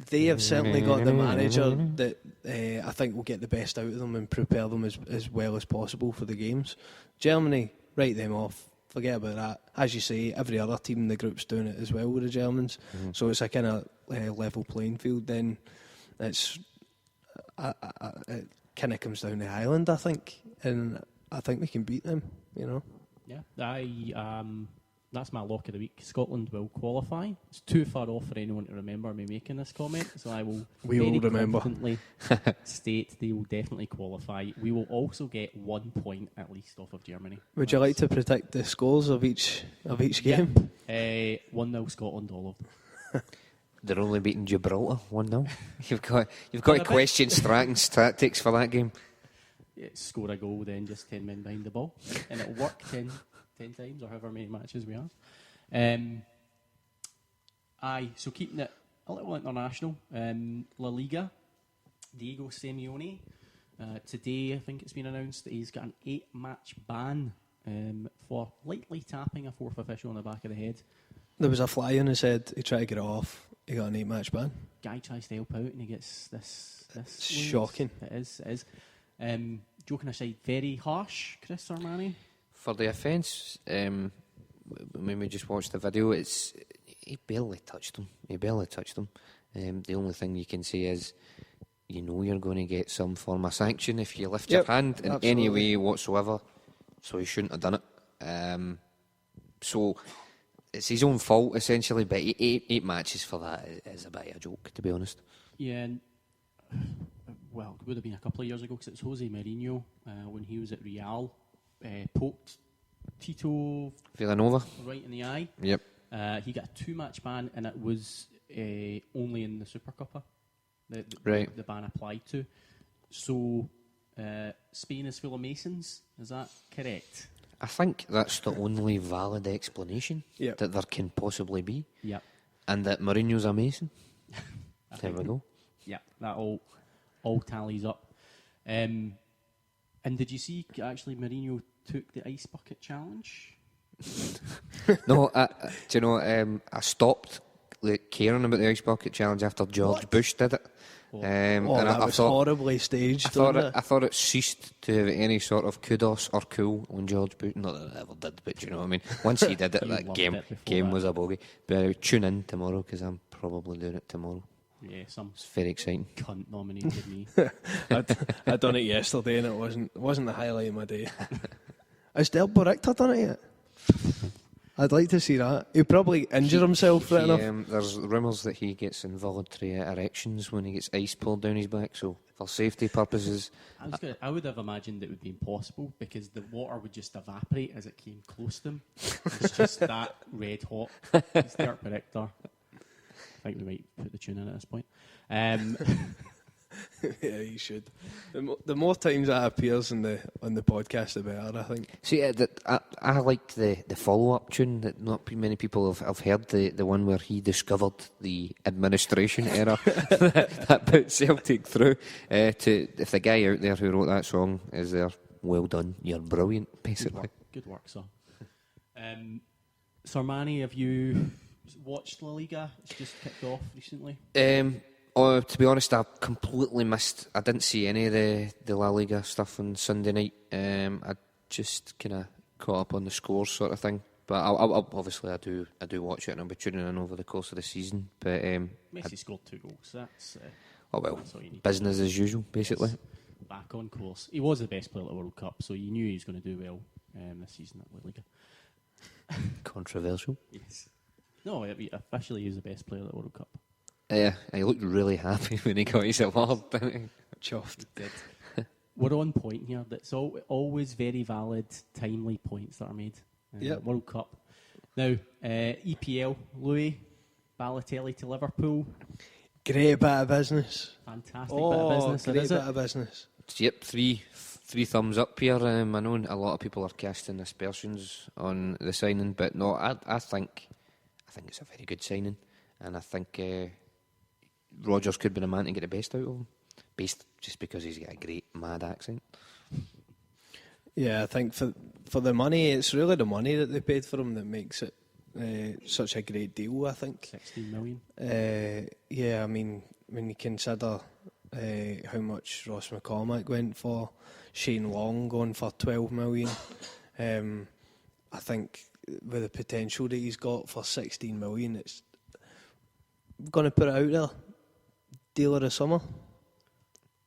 They have certainly got the manager that I think will get the best out of them and prepare them as well as possible for the games. Germany, write them off. Forget about that. As you say, every other team in the group's doing it as well with the Germans. Mm-hmm. So it's a kind of level playing field. Then it kind of comes down to Ireland, I think. And I think we can beat them, you know. Yeah, that's my lock of the week. Scotland will qualify. It's too far off for anyone to remember me making this comment, so I will confidently state they will definitely qualify. We will also get 1 point at least off of Germany. Would you like to predict the scores of each game? 1-0 Scotland, all of them. They're only beating Gibraltar 1-0. You've got to question Stratton's tactics for that game. Score a goal, then just 10 men behind the ball, and it'll work 10 times or however many matches we have. So keeping it a little international, La Liga, Diego Simeone, today I think it's been announced that he's got an 8-match ban for lightly tapping a fourth official on the back of the head. There was a fly on his head. He tried to get it off. He got an 8-match ban. Guy tries to help out and he gets this. It's shocking. It is. Joking aside, very harsh, Chris Sermanni. For the offence, when we just watched the video, he barely touched him. The only thing you can say is, you know you're going to get some form of sanction if you lift your hand in any way whatsoever. So he shouldn't have done it. So it's his own fault essentially. But eight matches for that is a bit of a joke, to be honest. Yeah. Well, it would have been a couple of years ago because it's Jose Mourinho when he was at Real, poked Tito Villanova right in the eye. Yep. He got a 2-match ban, and it was only in the Super Cup right. the ban applied to. So Spain is full of Masons. Is that correct? I think that's the only valid explanation Yep. that there can possibly be. Yep. And that Mourinho's a Mason. There we go. Yeah, that all tallies up. And did you see actually Mourinho took the ice bucket challenge? No, do you know, I stopped caring about the ice bucket challenge after George Bush did it. And that was horribly staged. I thought it ceased to have any sort of kudos or cool when George Bush. Not that it ever did, but you know what I mean. Once he did it, that game was a bogey. But tune in tomorrow because I'm probably doing it tomorrow. Yeah, some It's very exciting. cunt nominated me. I done it yesterday and it wasn't the highlight of my day. Has Delbo Richter done it yet? I'd like to see that. He'll probably injure himself right enough. There's rumours that he gets involuntary erections when he gets ice poured down his back, so for safety purposes... I would have imagined it would be impossible because the water would just evaporate as it came close to him. It's just that red hot. It's Delbo Richter. I think we might put the tune in at this point. Yeah, you should. The more times that appears on the podcast, the better, I think. See, I like the follow-up tune that not many people have heard, the one where he discovered the administration error that put Celtic through. If the guy out there who wrote that song is there, well done, you're brilliant, basically. Good work, sir. Sermanni, have you watched La Liga? It's just kicked off recently. To be honest, I completely missed. I didn't see any of the La Liga stuff on Sunday night. I just kind of caught up on the scores, sort of thing. But obviously, I do watch it, and I'll be tuning in over the course of the season. But Messi scored 2 goals. That's that's all you need. Business as usual, basically. Yes. Back on course. He was the best player at the World Cup, so you knew he was going to do well this season at La Liga. Controversial. Yes. No, officially he was the best player at the World Cup. Yeah, he looked really happy when he got his award. Chuffed. We're on point here. That's always very valid, timely points that are made. World Cup. Now, EPL, Louis, Balotelli to Liverpool. Great bit of business. Fantastic bit of business. Great bit of business. Yep, three thumbs up here. I know a lot of people are casting aspersions on the signing, but no, I think it's a very good signing, and I think Rodgers could be the man to get the best out of him, based just because he's got a great mad accent. Yeah, I think for the money, it's really the money that they paid for him that makes it such a great deal, I think. 16 million. Yeah, I mean, when you consider how much Ross McCormack went for, Shane Long going for 12 million, I think with the potential that he's got for 16 million, it's going to put it out there. Deal of the summer.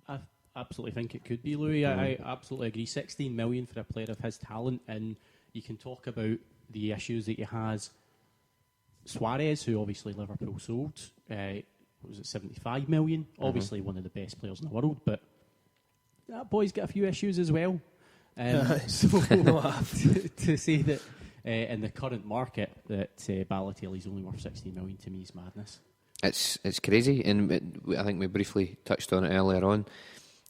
I absolutely think it could be, Louis. I absolutely agree. 16 million for a player of his talent, and you can talk about the issues that he has. Suarez, who obviously Liverpool sold, was it 75 million? Obviously one of the best players in the world, but that boy's got a few issues as well. So to say that in the current market that Balotelli's only worth 16 million, to me is madness. It's crazy, and I think we briefly touched on it earlier on.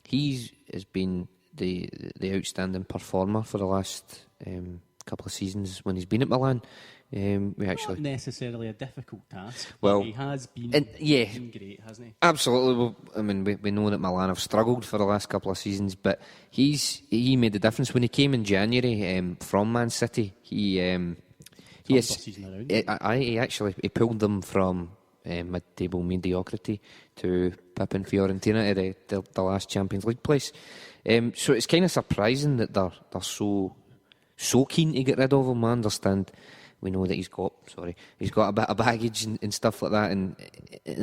He has been the outstanding performer for the last couple of seasons when he's been at Milan. We actually Not necessarily a difficult task. Well, but he has been, been great, hasn't he? Absolutely. Well, I mean, we know that Milan have struggled for the last couple of seasons, but he made the difference when he came in January from Man City. He pulled them from mid-table mediocrity to pipping Fiorentina to the last Champions League place. So it's kind of surprising that they're so keen to get rid of him. I understand. We know that he's got a bit of baggage and stuff like that, and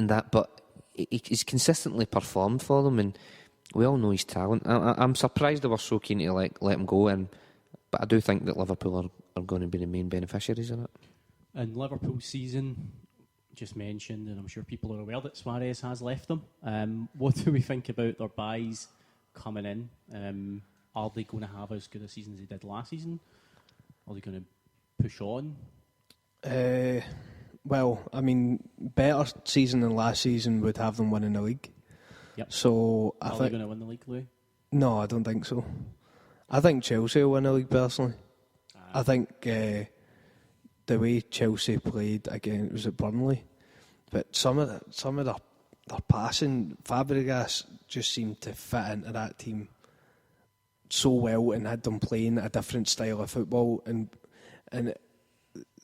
that, but he's consistently performed for them, and we all know his talent. I'm surprised they were so keen to let him go, but I do think that Liverpool are going to be the main beneficiaries of it. And Liverpool's season, just mentioned, and I'm sure people are aware that Suarez has left them. What do we think about their buys coming in? Are they going to have as good a season as they did last season? Are they going to push on? Well, I mean, better season than last season would have them winning the league. Yep. So I Are think they going to win the league, Louis? No, I don't think so. I think Chelsea will win the league personally. I think the way Chelsea played again, it was at Burnley, but some of their passing, Fabregas just seemed to fit into that team so well and had them playing a different style of football, and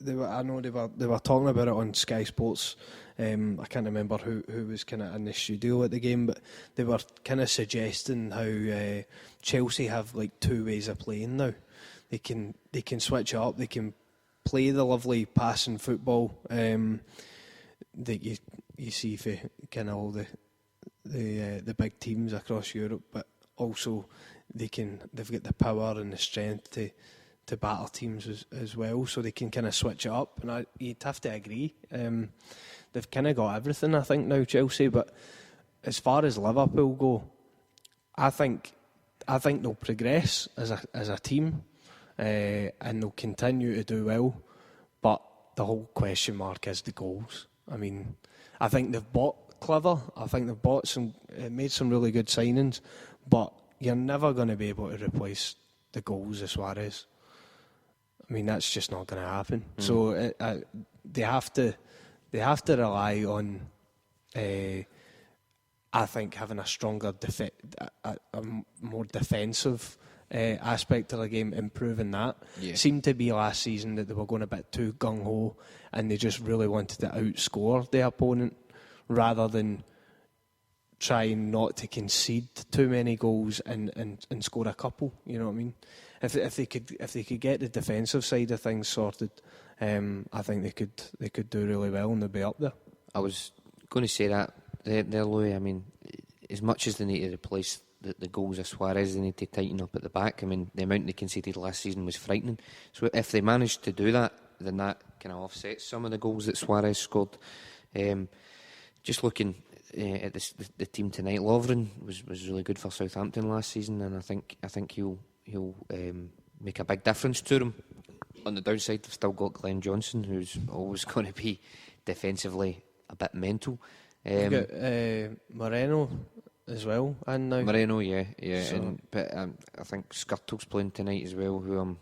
they were talking about it on Sky Sports. I can't remember who was kind of in the studio at the game, but they were kind of suggesting how Chelsea have like two ways of playing now. They can switch it up. They can play the lovely passing football that you see for kind of all the big teams across Europe, but also they've got the power and the strength to batter teams as well, so they can kind of switch it up. And you'd have to agree, they've kind of got everything, I think, now, Chelsea. But as far as Liverpool go, I think they'll progress as a team, and they'll continue to do well. But the whole question mark is the goals. I mean, I think they've bought clever. I think they've made some really good signings, but you're never going to be able to replace the goals of Suarez. I mean, that's just not going to happen. So they have to rely on, I think, having a stronger, a more defensive aspect of the game, improving that. Yeah. Seemed to be last season that they were going a bit too gung-ho and they just really wanted to outscore the opponent rather than trying not to concede too many goals and score a couple. You know what I mean? If they could get the defensive side of things sorted, I think they could do really well and they'd be up there. I was going to say that there, Louis. I mean, as much as they need to replace the goals of Suarez, they need to tighten up at the back. I mean, the amount they conceded last season was frightening. So if they manage to do that, then that kind of offsets some of the goals that Suarez scored. Just looking at the team tonight, Lovren was really good for Southampton last season, and I think he'll make a big difference to them. On the downside, they've still got Glenn Johnson, who's always going to be defensively a bit mental. You've got Moreno as well, and now Moreno, yeah. So, But I think Skirtle's playing tonight as well, who I'm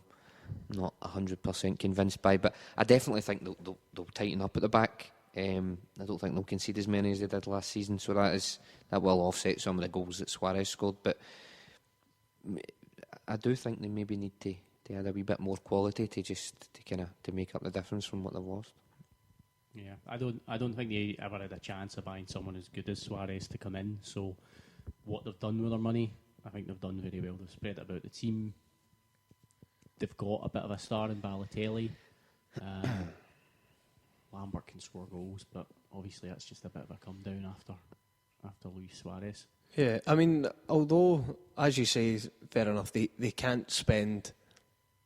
not 100% convinced by. But I definitely think they'll tighten up at the back. I don't think they'll concede as many as they did last season, so that will offset some of the goals that Suarez scored. But I do think they maybe need to add a wee bit more quality to make up the difference from what they've lost. Yeah, I don't think they ever had a chance of buying someone as good as Suarez to come in. So what they've done with their money, I think they've done very well. They've spread it about the team. They've got a bit of a star in Balotelli. Lambert can score goals, but obviously that's just a bit of a come down after Luis Suarez. yeah, I mean, although, as you say, fair enough, they can't spend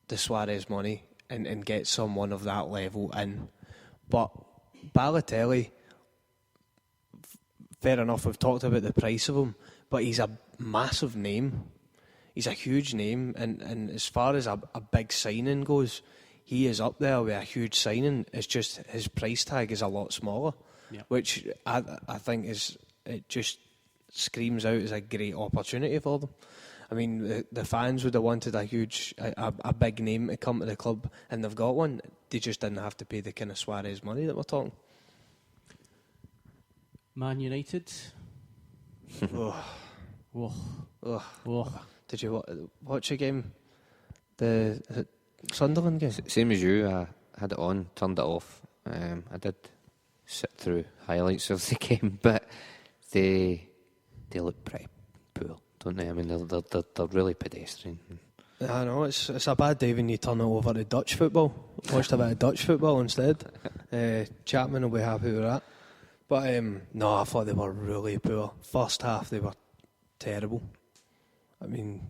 the Suarez money and get someone of that level in. But Balotelli, fair enough, we've talked about the price of him, but he's a massive name. He's a huge name, and as far as a big signing goes, he is up there with a huge signing. It's just his price tag is a lot smaller, which I think it just screams out as a great opportunity for them. I mean, the fans would have wanted a big name to come to the club, and they've got one. They just didn't have to pay the kind of Suarez money that we're talking. Man United. Did you watch a game? The Sunderland game? Same as you, I had it on, turned it off. I did sit through highlights of the game, but they look pretty poor, don't they? I mean, they're really pedestrian. I know, it's a bad day when you turn it over to Dutch football. Watched a bit of Dutch football instead. Chapman will be happy with that. But no, I thought they were really poor. First half they were terrible. I mean,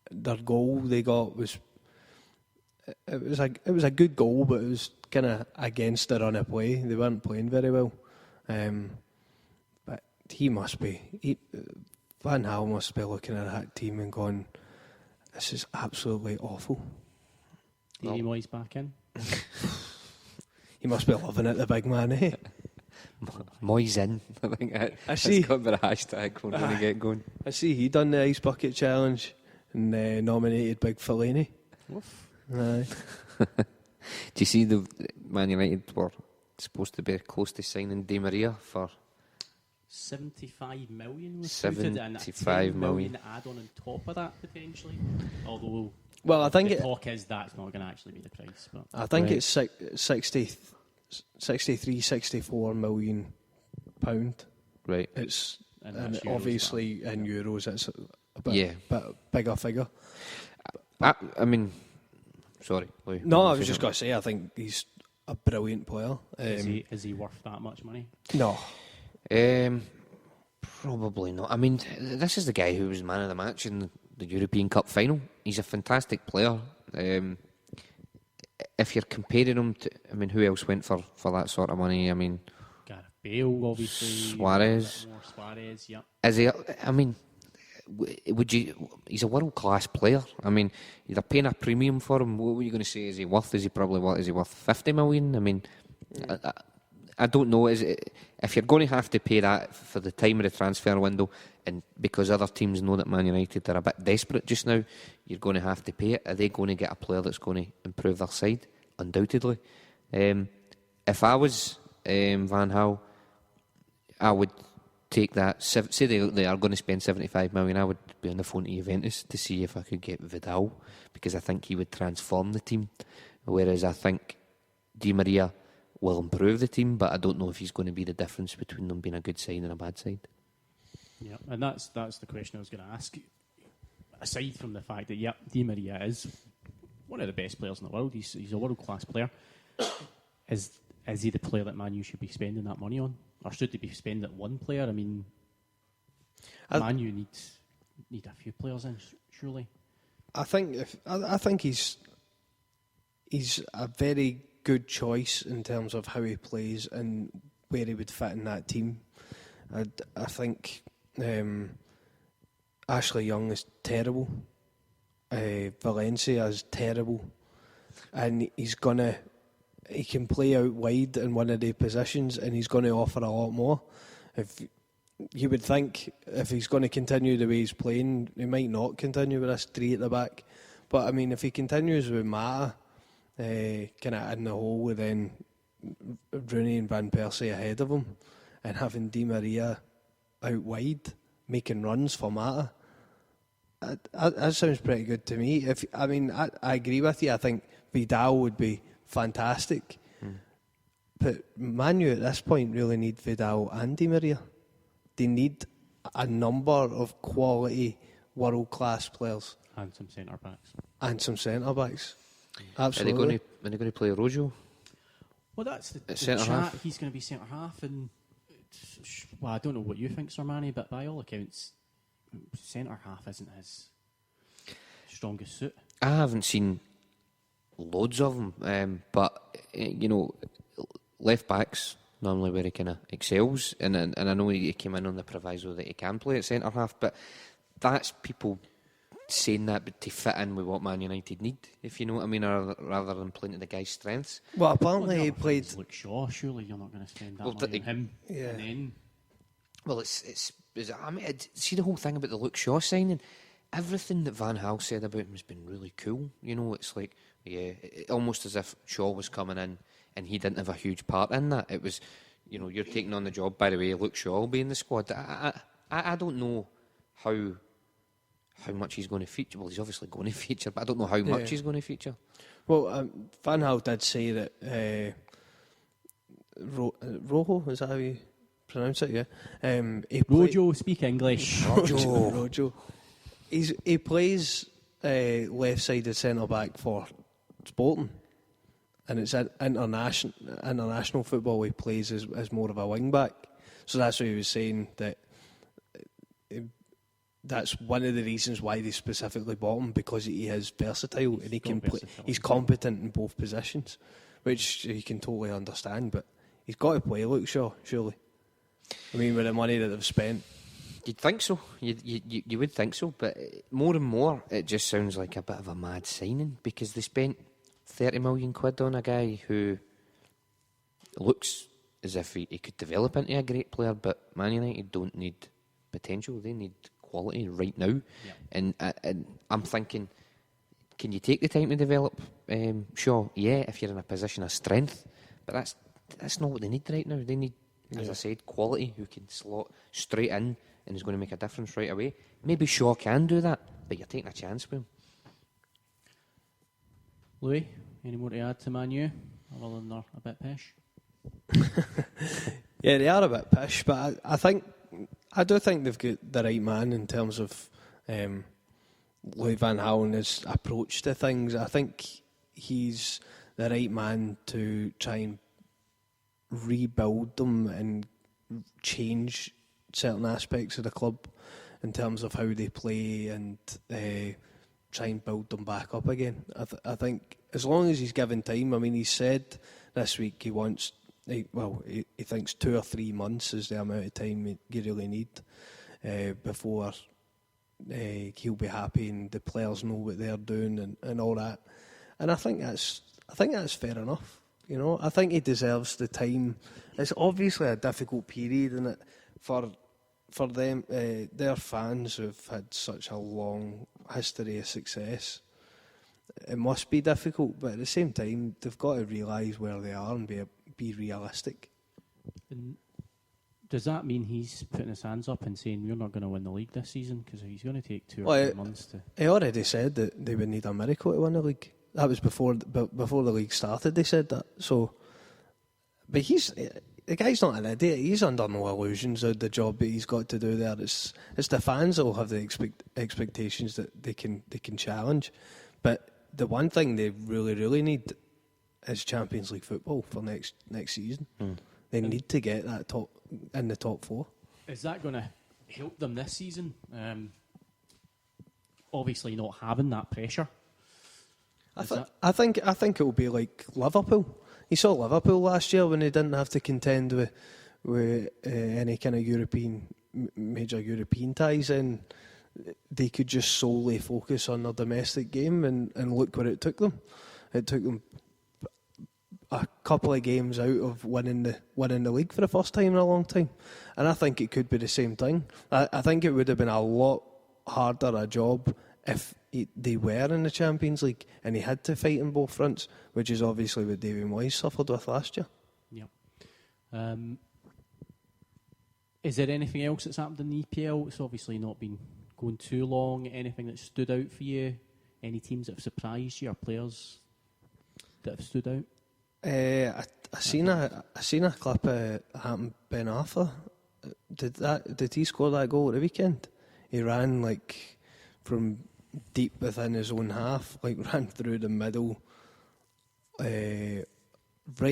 their goal they got was it was a good goal, but it was kind of against the run of play. They weren't playing very well. But Van Gaal must be looking at that team and going, this is absolutely awful. Davy Moyes back in. He must be loving it, the big man, eh? Moyes in. I think that's got a hashtag when we get going. I see he done the ice bucket challenge and nominated Big Fellaini. Aye. Do you see the Man United were supposed to be close to signing Di Maria for 75 million was 75 million add-on on top of that potentially. Although, well, I think the talk is that's not going to actually be the price. But I think it's 63-64 million pound. Right. It's and obviously in euros. It's a bit bigger figure. I mean, sorry, Louis. No, I was just going to say I think he's a brilliant player. Is he worth that much money? No. Probably not. I mean, this is the guy who was man of the match in the European Cup final. He's a fantastic player. If you're comparing him to, I mean, who else went for that sort of money? I mean, Gareth Bale, obviously. Suarez. Yeah. Is he? I mean, would you? He's a world class player. I mean, you're paying a premium for him. What were you going to say? Is he worth? Is he worth 50 million? I mean, I don't know. If you're going to have to pay that for the time of the transfer window, and because other teams know that Man United are a bit desperate just now, you're going to have to pay it. Are they going to get a player that's going to improve their side? Undoubtedly. If I was Van Gaal, I would take that. Say they are going to spend 75 million. I would be on the phone to Juventus to see if I could get Vidal, because I think he would transform the team. Whereas I think Di Maria will improve the team, but I don't know if he's going to be the difference between them being a good side and a bad side. Yeah, and that's the question I was going to ask. Aside from the fact that Di Maria is one of the best players in the world, he's a world class player. Is he the player that Man U should be spending that money on, or should they be spending it one player? I mean, Man U need a few players in, surely. I think he's a very good choice in terms of how he plays and where he would fit in that team. I think Ashley Young is terrible. Valencia is terrible, and he can play out wide in one of the positions, and he's going to offer a lot more. If you would think if he's going to continue the way he's playing, he might not continue with us three at the back. But I mean, if he continues with Mata kind of in the hole with then Rooney and Van Persie ahead of him, and having Di Maria out wide making runs for Mata, that sounds pretty good to me. I agree with you. I think Vidal would be fantastic, but Man U at this point really need Vidal and Di Maria. They need a number of quality world class players And some centre backs. Absolutely. Are they going to play Rojo? Well, that's the centre chat. half? He's going to be centre half, and well, I don't know what you think, Sermanni, but by all accounts, centre half isn't his strongest suit. I haven't seen loads of them, but left backs normally where he kind of excels, and I know he came in on the proviso that he can play at centre half, but that's people saying that but to fit in with what Man United need, if you know what I mean, or rather than playing to the guy's strengths. Well, apparently he played. Luke Shaw. Surely you're not going to spend that money on him. Yeah. And then, well, it's I mean, see the whole thing about the Luke Shaw signing. everything that Van Gaal said about him has been really cool. You know, it's like, almost as if Shaw was coming in and he didn't have a huge part in that. It was, you know, you're taking on the job. By the way, Luke Shaw will be in the squad. I don't know how much he's going to feature. Well, he's obviously going to feature, but I don't know how much he's going to feature. Well, Van Gaal did say that Rojo, is that how you pronounce it? Yeah. Rojo, speak English. Rojo. He plays left-sided centre-back for Sporting, and it's international football he plays as more of a wing-back. So that's what he was saying, that that's one of the reasons why they specifically bought him, because he is versatile and he can play. He's competent in both positions, which you can totally understand. But he's got to play Luke Shaw, surely. I mean, with the money that they've spent. You'd think so. You would think so. But more and more, it just sounds like a bit of a mad signing, because they spent 30 million quid on a guy who looks as if he could develop into a great player. But Man United don't need potential; they need quality right now. Yeah. And I'm thinking, can you take the time to develop Shaw? Yeah, if you're in a position of strength. But that's not what they need right now. They need, as I said, quality who can slot straight in and is going to make a difference right away. Maybe Shaw can do that, but you're taking a chance with him. Louis, any more to add to Man U, other than they're a bit pish? Yeah, they are a bit pish, but I do think they've got the right man in terms of Louis Van Gaal and his approach to things. I think he's the right man to try and rebuild them and change certain aspects of the club in terms of how they play, and try and build them back up again. I think as long as he's given time. I mean, he said this week he wants, he thinks 2 or 3 months is the amount of time you really need before he'll be happy and the players know what they're doing and all that. And I think that's fair enough. You know, I think he deserves the time. It's obviously a difficult period, isn't it, for them, their fans who've had such a long history of success. It must be difficult, but at the same time, they've got to realise where they are and be realistic. And does that mean he's putting his hands up and saying we're not going to win the league this season? Because he's going to take 2 or 3 months to... He already said that they would need a miracle to win the league. That was before the league started, they said that. So, but the guy's not an idiot. He's under no illusions of the job that he's got to do there. It's the fans that will have the expectations that they can challenge. But the one thing they really, really need is Champions League football for next season. They need to get that in the top 4. Is that going to help them this season? Obviously, not having that pressure. I think it will be like Liverpool. You saw Liverpool last year when they didn't have to contend with any kind of major European ties, and they could just solely focus on their domestic game, and look where it took them. It took them a couple of games out of winning the league for the first time in a long time, and I think it could be the same thing. I think it would have been a lot harder a job if they were in the Champions League and he had to fight in both fronts, which is obviously what David Moyes suffered with last year. Yeah. Is there anything else that's happened in the EPL? It's obviously not been going too long. Anything that stood out for you? Any teams that have surprised you or players that have stood out? I seen a clip of happened Ben Arthur. Did he score that goal at the weekend? He ran like from deep within his own half, like ran through the middle, right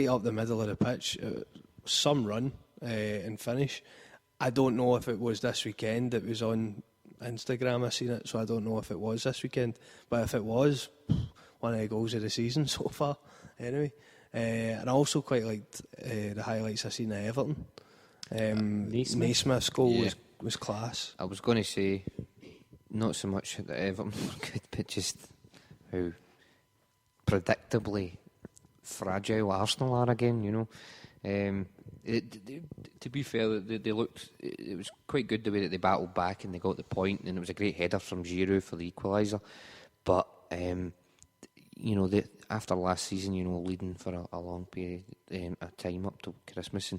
up the middle of the pitch. Some run and finish. I don't know if it was this weekend. It was on Instagram, I seen it, so I don't know if it was this weekend. But if it was, one of the goals of the season so far. Anyway, and I also quite liked the highlights I seen at Everton. Naismith's goal was class. I was going to say, not so much that Everton were good, but just how predictably fragile Arsenal are again, you know. To be fair, they looked. It was quite good the way that they battled back and they got the point, and it was a great header from Giroud for the equaliser. But after last season, leading for a long period of time up to Christmas,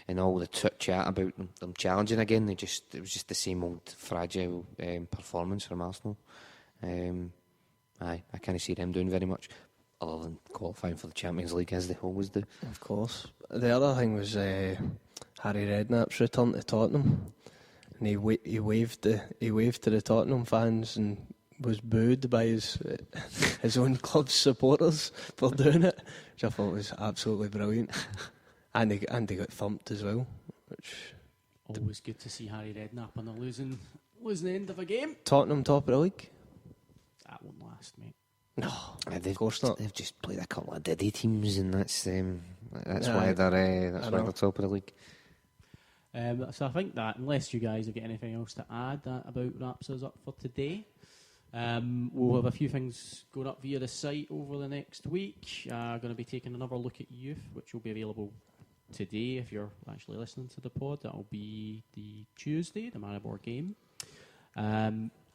and all the chat about them challenging again, it was just the same old fragile performance from Arsenal. I can't see them doing very much other than qualifying for the Champions League as they always do. Of course. The other thing was Harry Redknapp's return to Tottenham, and he waved to the Tottenham fans and was booed by his own club's supporters for doing it, which I thought was absolutely brilliant. and he got thumped as well, which always good to see Harry Redknapp on the losing end of a game. Tottenham top of the league. That won't last, mate. No, of course not. They've just played a couple of Diddy teams, and that's why they're top of the league. So I think that, unless you guys have got anything else to add, that about wraps us up for today. We'll have a few things going up via the site over the next week. Going to be taking another look at youth, which will be available today if you're actually listening to the pod. That'll be the Tuesday, the Maribor game.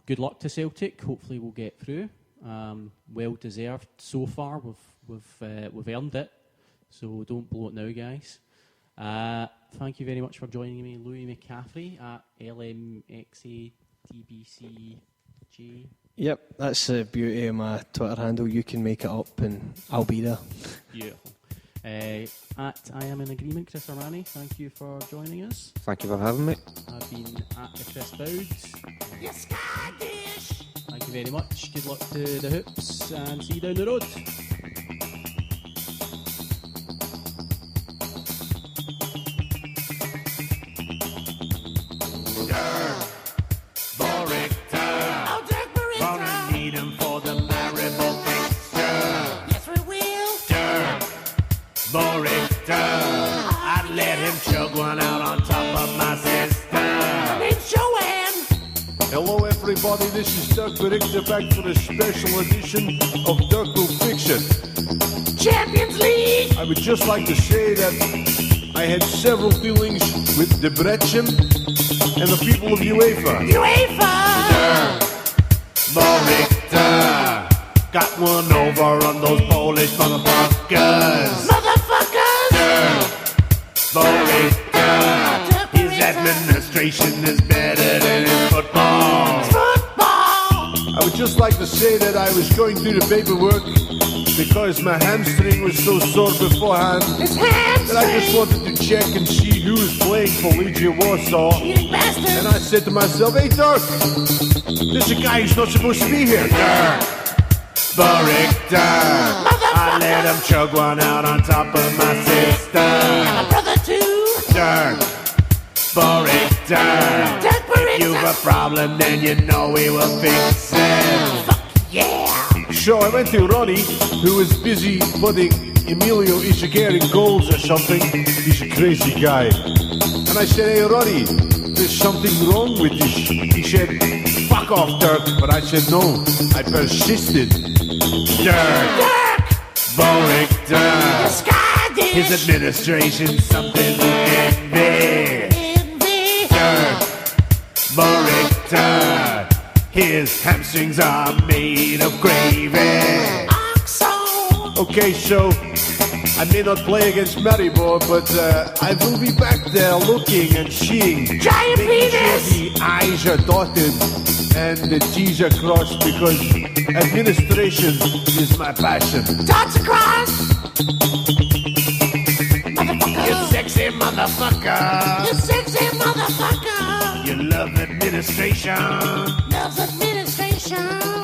Good luck to Celtic. Hopefully we'll get through. Well deserved so far. We've earned it. So don't blow it now, guys. Thank you very much for joining me, Louis McCaffrey at LMXADBCJ. Yep, that's the beauty of my Twitter handle. You can make it up and I'll be there. Beautiful. At I Am in Agreement, Chris Sermanni, thank you for joining us. Thank you for having me. I've been at the Chris Boud. Thank you very much. Good luck to the Hoops and see you down the road. I'd let him chug one out on top of my sister. It's Joanne. Hello everybody, this is Dirk Berichter back for a special edition of Dirk Will Fix It. Champions League. I would just like to say that I had several dealings with the Bretchen and the people of UEFA. Berichter. Got one over on those Polish motherfuckers. His administration is better than his football. I would just like to say that I was going through the paperwork because my hamstring was so sore beforehand that I just wanted to check and see who was playing for Legia Warsaw. And I said to myself, hey Dirk, there's a guy who's not supposed to be here. Dirk Berichter. I let him chug one out on top of my sister. And my brother too. Dirk Berichter. If you've a problem, then you know we will fix it. Fuck yeah. So I went to Ronnie, who was busy putting Emilio Ishigare in goals or something. He's a crazy guy. And I said, hey Ronnie, there's something wrong with this. He said, fuck off Dirk. But I said, no, I persisted. Dirk Berichter. His administration, something to envy. Dirk Berichter. His hamstrings are made of gravy. Okay, so I may not play against Maribor, but I will be back there looking and seeing. Giant penis! Sure the I's are dotted and the T's are crossed because administration is my passion. Dots across! You sexy motherfucker! You sexy motherfucker! You love administration! Loves administration!